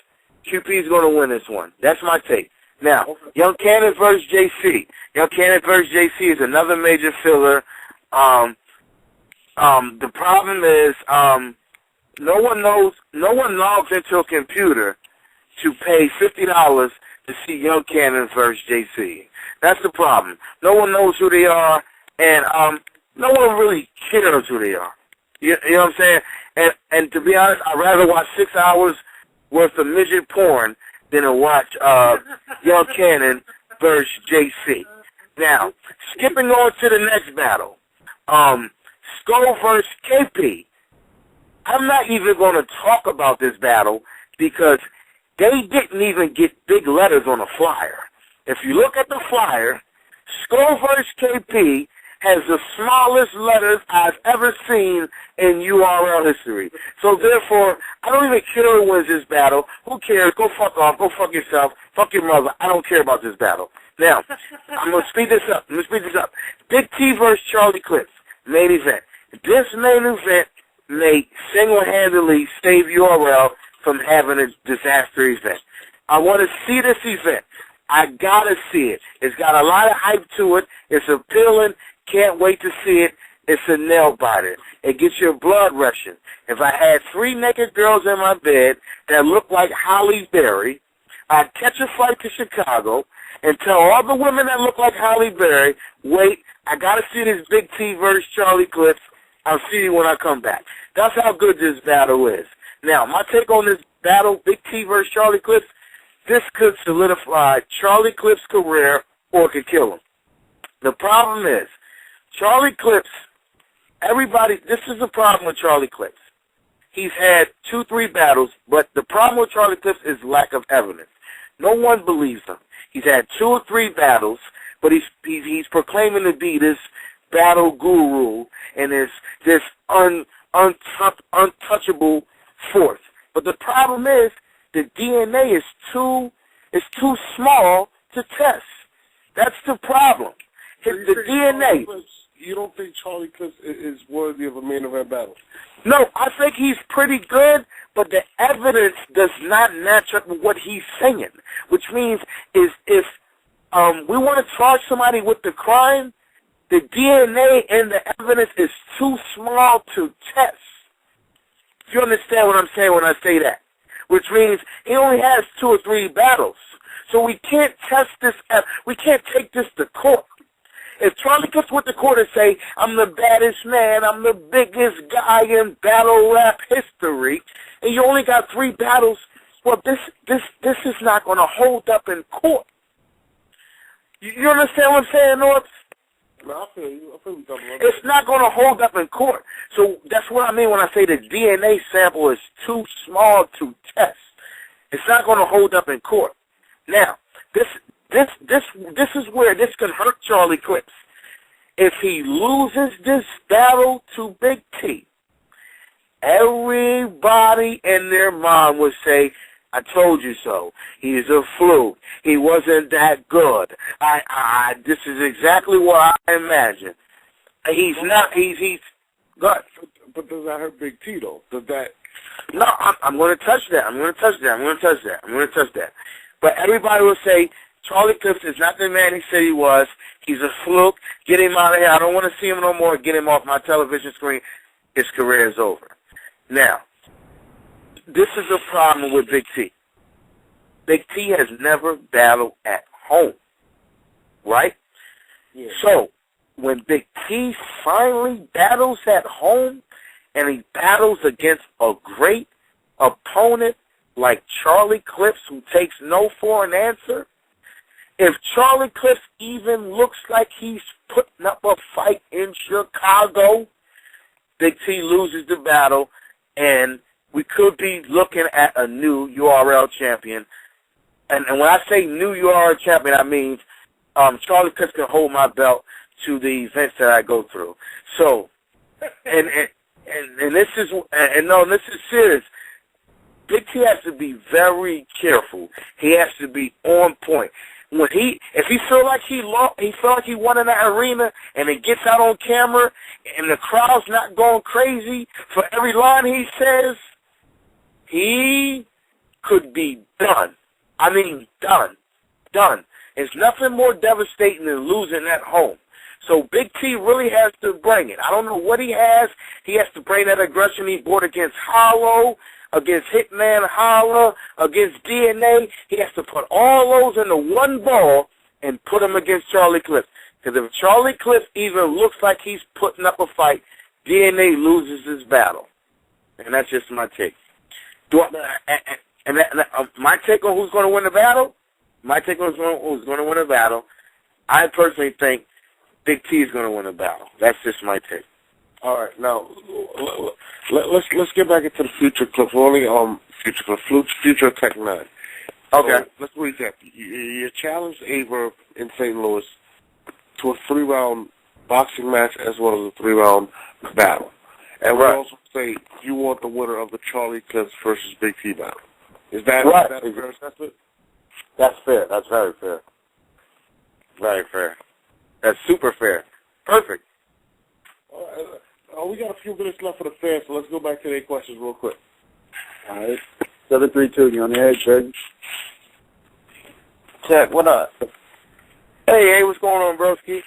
QP's gonna win this one. That's my take. Now, Young Cannon versus JC. Young Cannon versus JC is another major filler. The problem is, no one logs into a computer to pay $50 to see Young Cannon versus JC. That's the problem. No one knows who they are, and no one really cares who they are. You know what I'm saying? And to be honest, I'd rather watch 6 hours worth of midget porn than to watch Young Cannon versus JC. Now, skipping on to the next battle. Skull versus KP. I'm not even going to talk about this battle because they didn't even get big letters on the flyer. If you look at the flyer, Skull versus KP has the smallest letters I've ever seen in URL history. So therefore, I don't even care who wins this battle. Who cares? Go fuck off. Go fuck yourself. Fuck your mother. I don't care about this battle. Now, I'm going to speed this up. Big T versus Charlie Clips. Main event. This main event may single-handedly save URL from having a disaster event. I want to see this event. I got to see it. It's got a lot of hype to it. It's appealing. Can't wait to see it. It's a nail-biter. It gets your blood rushing. If I had 3 naked girls in my bed that looked like Halle Berry, I'd catch a flight to Chicago and tell all the women that look like Halle Berry, wait, I got to see this Big T versus Charlie Clips. I'll see you when I come back. That's how good this battle is. Now, my take on this battle, Big T versus Charlie Clips, this could solidify Charlie Clips' career or could kill him. The problem is, Charlie Clips, this is the problem with Charlie Clips. He's had 2-3 battles, but the problem with Charlie Clips is lack of evidence. No one believes him. He's had 2 or 3 battles, but he's proclaiming to be this battle guru and this untouchable force. But the problem is the DNA is too small to test. That's the problem. The DNA. You don't think Charlie Clips is worthy of a main event battle? No, I think he's pretty good, but the evidence does not match up with what he's saying, which means is if we want to charge somebody with the crime, the DNA and the evidence is too small to test. You understand what I'm saying when I say that? Which means he only has 2 or 3 battles. So we can't test this, we can't take this to court. If Charlie gets with the court and say, I'm the baddest man, I'm the biggest guy in battle rap history, and you only got 3 battles, well, this is not going to hold up in court. You understand what I'm saying, North? No, I feel you. It's not going to hold up in court. So that's what I mean when I say the DNA sample is too small to test. It's not going to hold up in court. Now, this is where this can hurt Charlie Clips. If he loses this battle to Big T, everybody in their mind would say, I told you so. He's a fluke. He wasn't that good. This is exactly what I imagine. He's not, he's good. But does that hurt Big T, though? Does that... No, I'm going to touch that. I'm going to touch that. But everybody will say, Charlie Clips is not the man he said he was. He's a fluke. Get him out of here. I don't want to see him no more. Get him off my television screen. His career is over. Now, this is a problem with Big T. Big T has never battled at home, right? Yeah. So, when Big T finally battles at home, and he battles against a great opponent like Charlie Clips, who takes no for an answer, if Charlie Clips even looks like he's putting up a fight in Chicago, Big T loses the battle, and we could be looking at a new URL champion. And when I say new URL champion, I mean Charlie Clips can hold my belt to the events that I go through. So, and this is serious. Big T has to be very careful. He has to be on point. If he feel like he won in that arena, and it gets out on camera, and the crowd's not going crazy for every line he says, he could be done. I mean, done. It's nothing more devastating than losing at home. So Big T really has to bring it. I don't know what he has. He has to bring that aggression he brought against Hollow, against Hitman Holla, against D.N.A. He has to put all those into one ball and put them against Charlie Clips. Because if Charlie Clips even looks like he's putting up a fight, D.N.A. loses his battle. And that's just my take. My take on who's going to win the battle? My take on who's going to win the battle, I personally think Big T is going to win the battle. That's just my take. All right, now let's get back into the future clips. Only future Tech 9. Okay, so, let's recap. You challenged Verb in St. Louis to a 3-round boxing match as well as a 3-round battle, and we also say you want the winner of the Charlie Clips versus Big T battle. Is that right? Is that a fair assessment? That's fair. That's very fair. Very fair. That's super fair. Perfect. All right. We got a few minutes left for the fans, so let's go back to their questions real quick. All right. 732, you on the edge, Greg? Check, what up? Hey, what's going on, broski?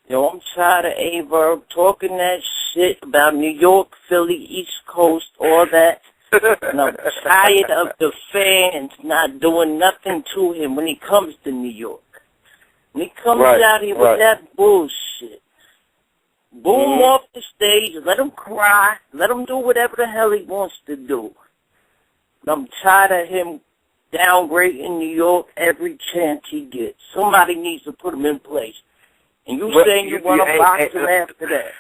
Yo, I'm tired of Verb talking that shit about New York, Philly, East Coast, all that. And I'm tired of the fans not doing nothing to him when he comes to New York. When he comes out here with that bullshit. Boo him off the stage, let him cry, let him do whatever the hell he wants to do. And I'm tired of him downgrading New York every chance he gets. Somebody needs to put him in place. And you saying you want to box him after that.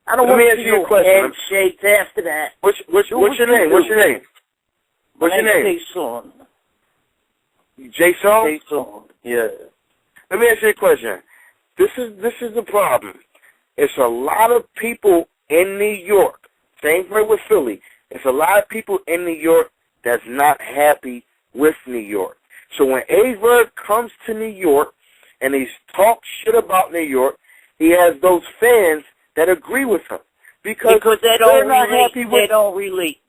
I don't want to see no handshakes after that. What's your name? What's your name? What's your name? Jason. Jason? Jason, yeah. Let me ask you a question. This is the problem. It's a lot of people in New York. Same way with Philly. It's a lot of people in New York that's not happy with New York. So when Verb comes to New York and he talks shit about New York, he has those fans that agree with him. Because they don't relate.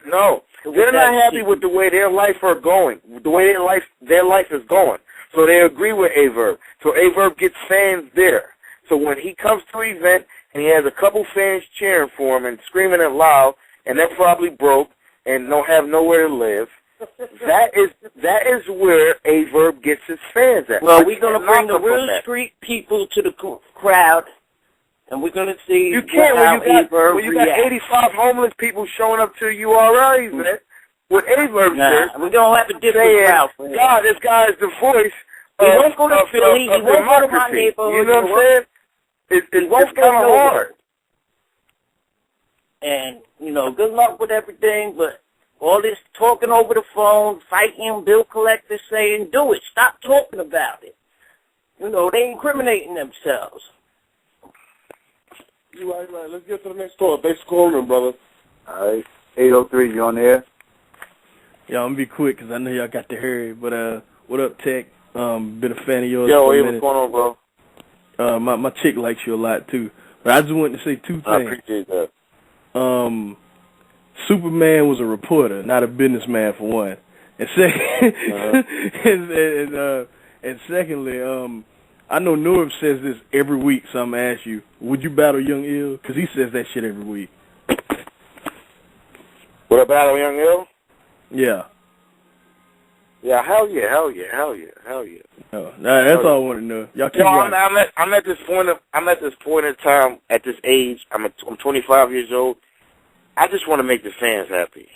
No, they're not happy with the way their life are going, the way their life is going. So they agree with Verb. So Verb gets fans there. So when he comes to an event and he has a couple fans cheering for him and screaming it loud, and they're probably broke and don't have nowhere to live, that is where Verb gets his fans at. Well, we're going to bring the real street people to the crowd, and we're going to see you can't, how when you got 85 homeless people showing up to a URL event with Verb shirts. We're going to have a different crowd for him. God, this guy is the voice He won't go to Philly. He won't go to my neighborhood. You know what I'm saying? It's kind of hard. And, you know, good luck with everything, but all this talking over the phone, fighting, bill collectors saying, do it. Stop talking about it. You know, they incriminating themselves. You right. Let's get to the next call. Thanks for calling, brother. All right. 803, you on the air? Yeah, I'm going to be quick because I know y'all got to hurry. But what up, Tech? Been a fan of yours Yo, for a hey, minute. what's going on, bro? My chick likes you a lot, too. But I just wanted to say two things. I appreciate that. Superman was a reporter, not a businessman, for one. And and secondly, I know Norv says this every week, so I'm going to ask you, would you battle Young Ill? Because he says that shit every week. Would I battle Young Ill? Yeah. Yeah, hell yeah. Oh, that's all I want to know. Y'all keep I'm at this point in time, at this age. I'm 25 years old. I just want to make the fans happy.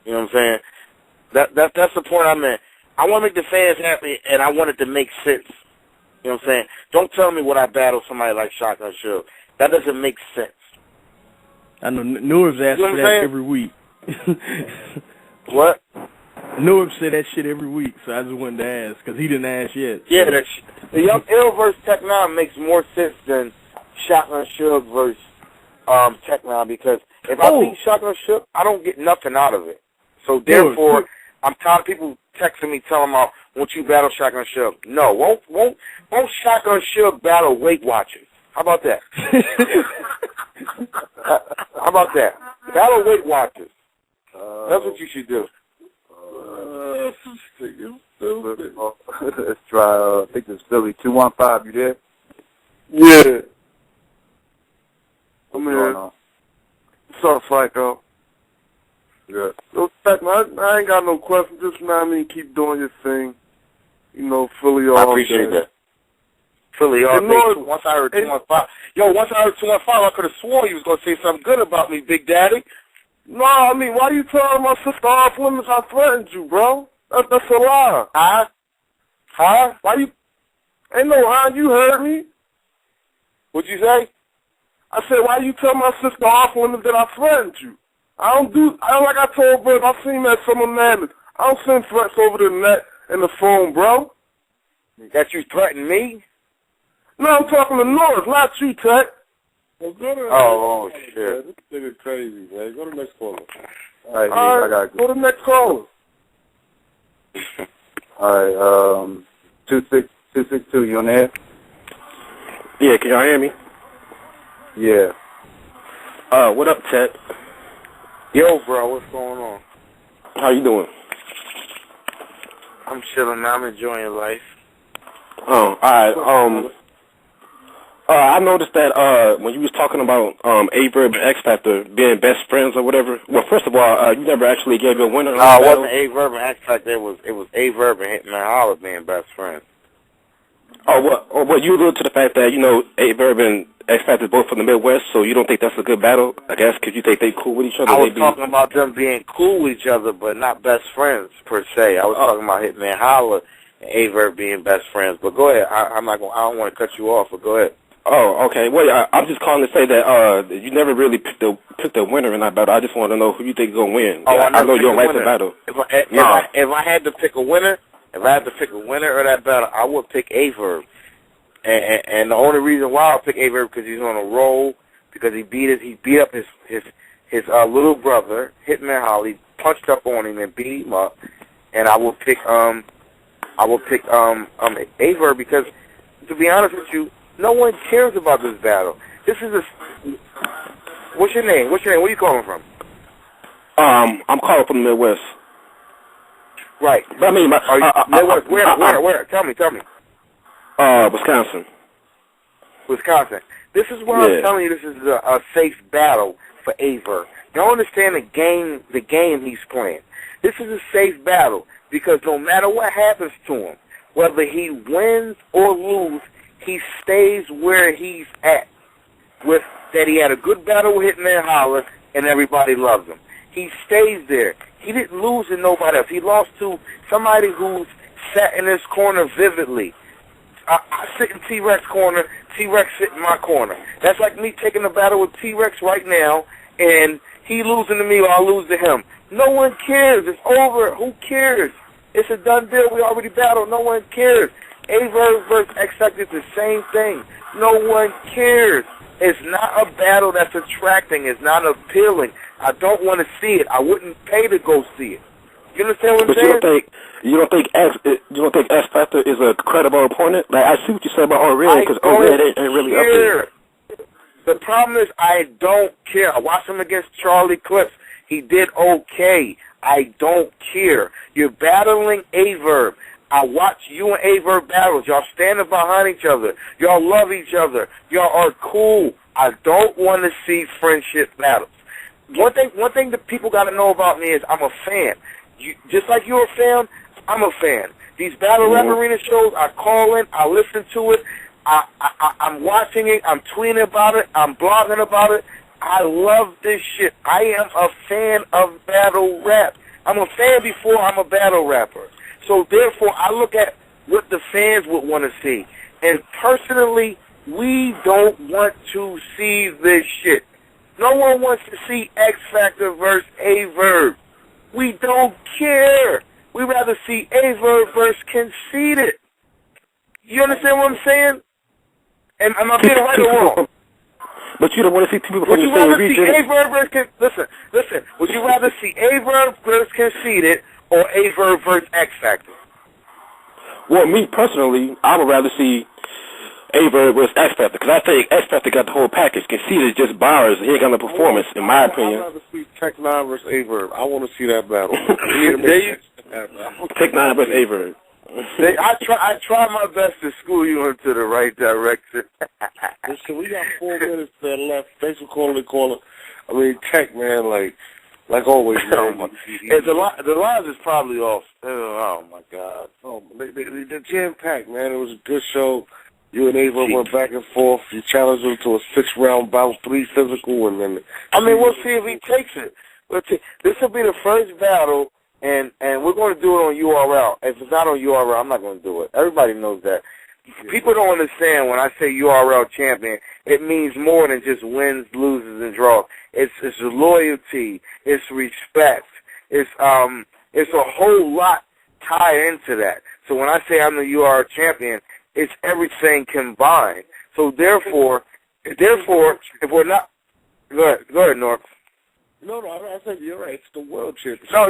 You know what I'm saying? That's the point I'm at. I want to make the fans happy, and I want it to make sense. You know what I'm saying? Don't tell me when I battle somebody like Shotgun Suge. That doesn't make sense. I know Norv's asked You know for what that I'm every week. What? Norv said that shit every week, so I just wanted to ask, because he didn't ask yet. Yeah, the Young Ill versus Tech Nine makes more sense than Shotgun Suge versus Tech Nine, because if I beat Shotgun Suge, I don't get nothing out of it. So therefore, I'm tired of people texting me telling me, won't you battle Shotgun Suge? No, won't Shotgun Suge battle Weight Watchers? How about that? How about that? Battle Weight Watchers. That's what you should do. Let's try, I think it's Philly 215. You there? Yeah. I'm here. What's up, Psycho? Yeah. So, I ain't got no questions. Just, you know what I mean, keep doing your thing. You know, Philly all day. I appreciate that. Philly all day. Once I heard 215. Yo, once I heard 215, I could have sworn you was going to say something good about me, Big Daddy. No, I mean, why you telling my sister off limits I threatened you, bro? That's a lie. Huh? Why you... Ain't no lie, you heard me. What'd you say? I said, why you tell my sister off limits that I threatened you? I don't like I told Bert, I seen that some madness. I don't send threats over the net and the phone, bro. That you threatened me? No, I'm talking to Norris, not you, Tech. Oh, shit. This nigga crazy, man. Go to the next caller. All right, I got go to the next caller. All right, 262, you on the air? Yeah, can y'all hear me? Yeah. What up, Ted? Yo, bro, what's going on? How you doing? I'm chilling, man. I'm enjoying life. Oh, all right. I noticed that when you was talking about A-Verb and X Factor being best friends or whatever. Well, first of all, you never actually gave your winner. No, it wasn't A-Verb and X Factor. It was A-Verb and Hitman Holler being best friends. What you alluded to the fact that, you know, A-Verb and X Factor both from the Midwest, so you don't think that's a good battle, I guess, because you think they cool with each other? I was talking about them being cool with each other, but not best friends, per se. I was talking about Hitman Holler and A-Verb being best friends. But go ahead. I don't want to cut you off, but go ahead. Oh, okay. Well, I'm just calling to say that you never really picked the winner in that battle. I just want to know who you think is going to win. Oh, I know you don't like the battle. If I had to pick a winner, of that battle, I would pick A-Verb. And the only reason why I'll pick A-Verb because he's on a roll, because he beat up his little brother, Hitman Holly, punched up on him and beat him up. And I will pick A-Verb because, to be honest with you, no one cares about this battle. This is what's your name? Where are you calling from? I'm calling from the Midwest. Right. But I mean, Midwest. Where? Tell me. Wisconsin. Wisconsin. This is why I'm telling you this is a safe battle for A-Verb. You don't understand the game he's playing. This is a safe battle because no matter what happens to him, whether he wins or loses, he stays where he's at. With that, he had a good battle with Hitman Holler, and everybody loves him. He stays there. He didn't lose to nobody else. He lost to somebody who's sat in his corner vividly. I sit in T-Rex corner, T-Rex sit in my corner. That's like me taking a battle with T-Rex right now, and he losing to me or I lose to him. No one cares. It's over. Who cares? It's a done deal. We already battled. No one cares. A-Verb versus X-Factor is the same thing. No one cares. It's not a battle that's attracting. It's not appealing. I don't want to see it. I wouldn't pay to go see it. You understand what I'm saying? You don't think X Factor is a credible opponent? Like, I see what you said about Red, because Red ain't really up there. The problem is I don't care. I watched him against Charlie Clips. He did okay. I don't care. You're battling A-Verb. I watch you and A-Verb battles. Y'all standing behind each other. Y'all love each other. Y'all are cool. I don't want to see friendship battles. One thing that people got to know about me is I'm a fan. Just like you're a fan, I'm a fan. These battle rap arena shows, I call in, I listen to it, I'm watching it, I'm tweeting about it, I'm blogging about it. I love this shit. I am a fan of battle rap. I'm a fan before I'm a battle rapper. So therefore, I look at what the fans would want to see. And personally, we don't want to see this shit. No one wants to see X Factor versus A-Verb. We don't care. We'd rather see A-Verb versus Conceited. You understand what I'm saying? And am I being right or wrong? But you don't want to see two people Would from you the same rather see region. A-Verb versus listen. Would you rather see A-Verb versus Conceited or A-Verb versus X Factor? Well, me personally, I would rather see A-Verb versus X Factor, because I think X Factor got the whole package. Conceited is just bars. He ain't got no performance, in my opinion. I'd rather see Tech 9 versus A-Verb. I want to see that battle. Tech 9 versus A-Verb. I try my best to school you into the right direction. Listen, we got 4 minutes left. Thanks for calling. I mean, Tech, man, like always, man. The lines is probably off. Oh my God. Oh, they're jam-packed, man. It was a good show. You and A-Verb went back and forth. You challenged him to a 6-round bout, 3 physical, and then. I mean, we'll see if he takes it. This will be the first battle, and we're going to do it on URL. If it's not on URL, I'm not going to do it. Everybody knows that. People don't understand when I say URL champion, it means more than just wins, loses, and draws. It's loyalty. It's respect. It's a whole lot tied into that. So when I say I'm the URL champion, it's everything combined. So therefore, if we're not, go ahead, Norm. No, I said you're right. It's the world championship. No,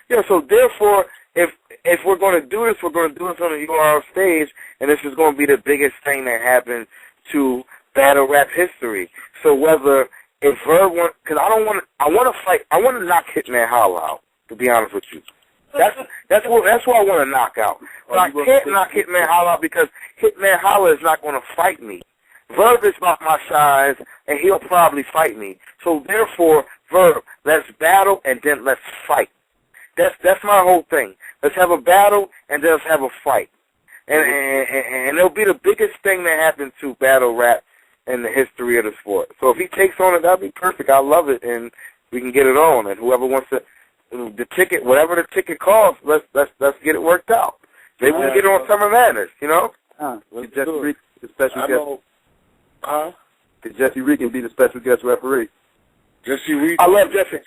yeah. So therefore, if we're going to do this, we're going to do this on the URL stage, and this is going to be the biggest thing that happened to battle rap history. So if Verb because I want to fight. I want to knock Hitman Holla out. To be honest with you. That's what I want to knock out. But I can't knock Hitman Holla out because Hitman Holla is not going to fight me. Verb is about my size, and he'll probably fight me. So therefore, Verb, let's battle and then let's fight. That's my whole thing. Let's have a battle and then let's have a fight. And it'll be the biggest thing that happened to battle rap in the history of the sport. So if he takes on it, that'll be perfect. I love it, and we can get it on. And whoever wants to. The ticket, whatever the ticket costs, let's get it worked out. Maybe we can get it on Summer Madness, you know? Could Jesse Reed be the special guest? Could Jesse Reed be the special guest referee? Jesse Reed. I love Jesse.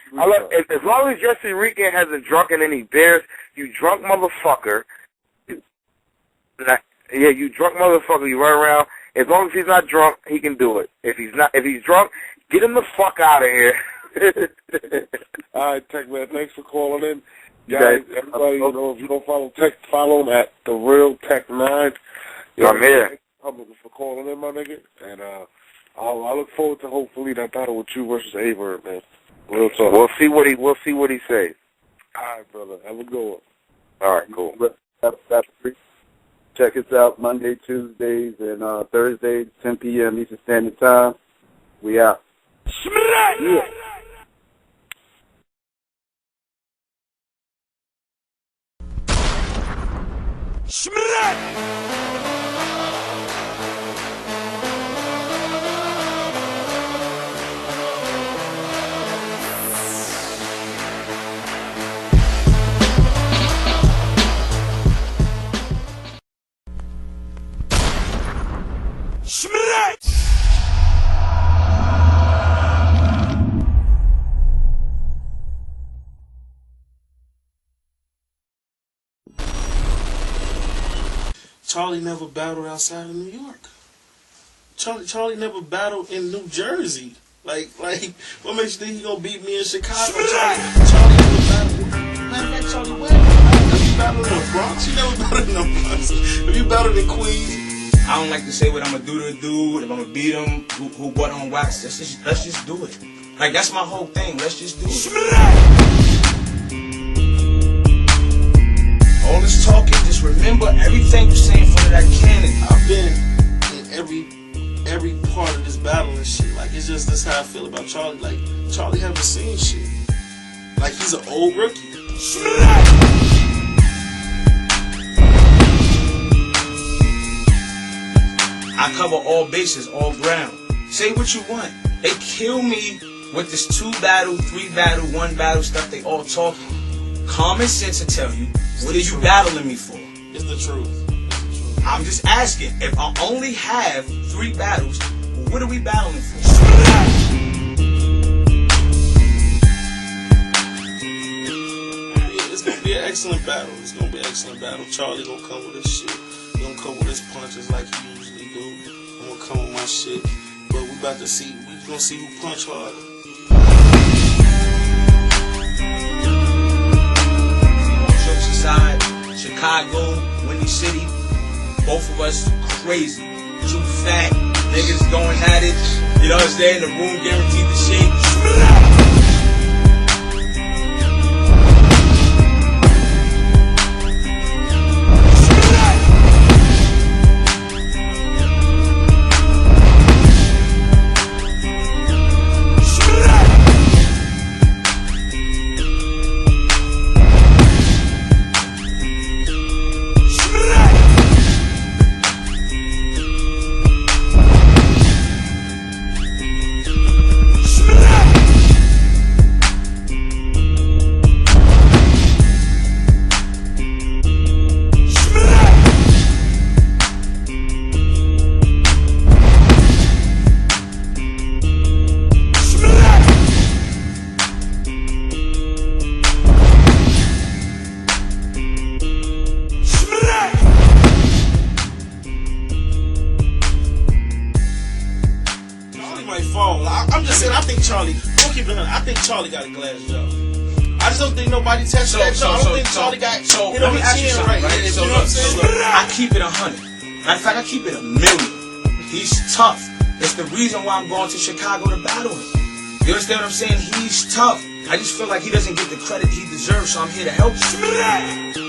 As long as Jesse Reed hasn't drunken any beers, you drunk motherfucker. You drunk motherfucker. You run around. As long as he's not drunk, he can do it. If he's drunk, get him the fuck out of here. All right, Tech Man, thanks for calling in. Guys, everybody, if you don't follow Tech, follow him at The Real Tech 9. I'm here. Thanks for calling in, my nigga. And I look forward to hopefully that battle with you versus A-Verb, man. Real talk. We'll see what he says. All right, brother. Have a good one. All right, cool. Check us out Monday, Tuesdays, and Thursdays, 10 p.m. Eastern Standard Time. We out. Yeah. Charlie never battled outside of New York. Charlie never battled in New Jersey. Like, what makes you think he gonna beat me in Chicago? Charlie never battled. Matter of fact, Charlie, where? Have you battled in the Bronx? You never battled in the Bronx. Have you battled in Queens? I don't like to say what I'm gonna do to a dude. If I'm gonna beat him, who what on wax? Let's just do it. Like, that's my whole thing. Let's just do it. All this talking, just remember everything you say in front of that cannon. I've been in every part of this battle and shit. Like, it's just that's how I feel about Charlie. Like, Charlie haven't seen shit. Like, he's an old rookie. I cover all bases, all ground. Say what you want. They kill me with this 2 battle, 3 battle, 1 battle stuff. They all talking. Common sense will tell you, what are you battling me for? It's the truth. I'm just asking, if I only have 3 battles, what are we battling for? Yeah, it's gonna be an excellent battle. It's gonna be an excellent battle. Charlie gonna come with his shit. He gonna come with his punches like he usually do. I'm gonna come with my shit. But we about to see, we gonna see who punch harder. Side, Chicago, Windy City, both of us crazy, too fat, niggas going at it, you know what I'm saying, the room guaranteed to shake. I'm just saying, I think Charlie, don't keep it on, I think Charlie got a glass jaw. I just don't think nobody tested that jaw. I don't think Charlie got hit on the chin right. So look, I keep it 100. Matter of fact, I keep it 1,000,000. He's tough. It's the reason why I'm going to Chicago to battle him. You understand what I'm saying? He's tough. I just feel like he doesn't get the credit he deserves, so I'm here to help him.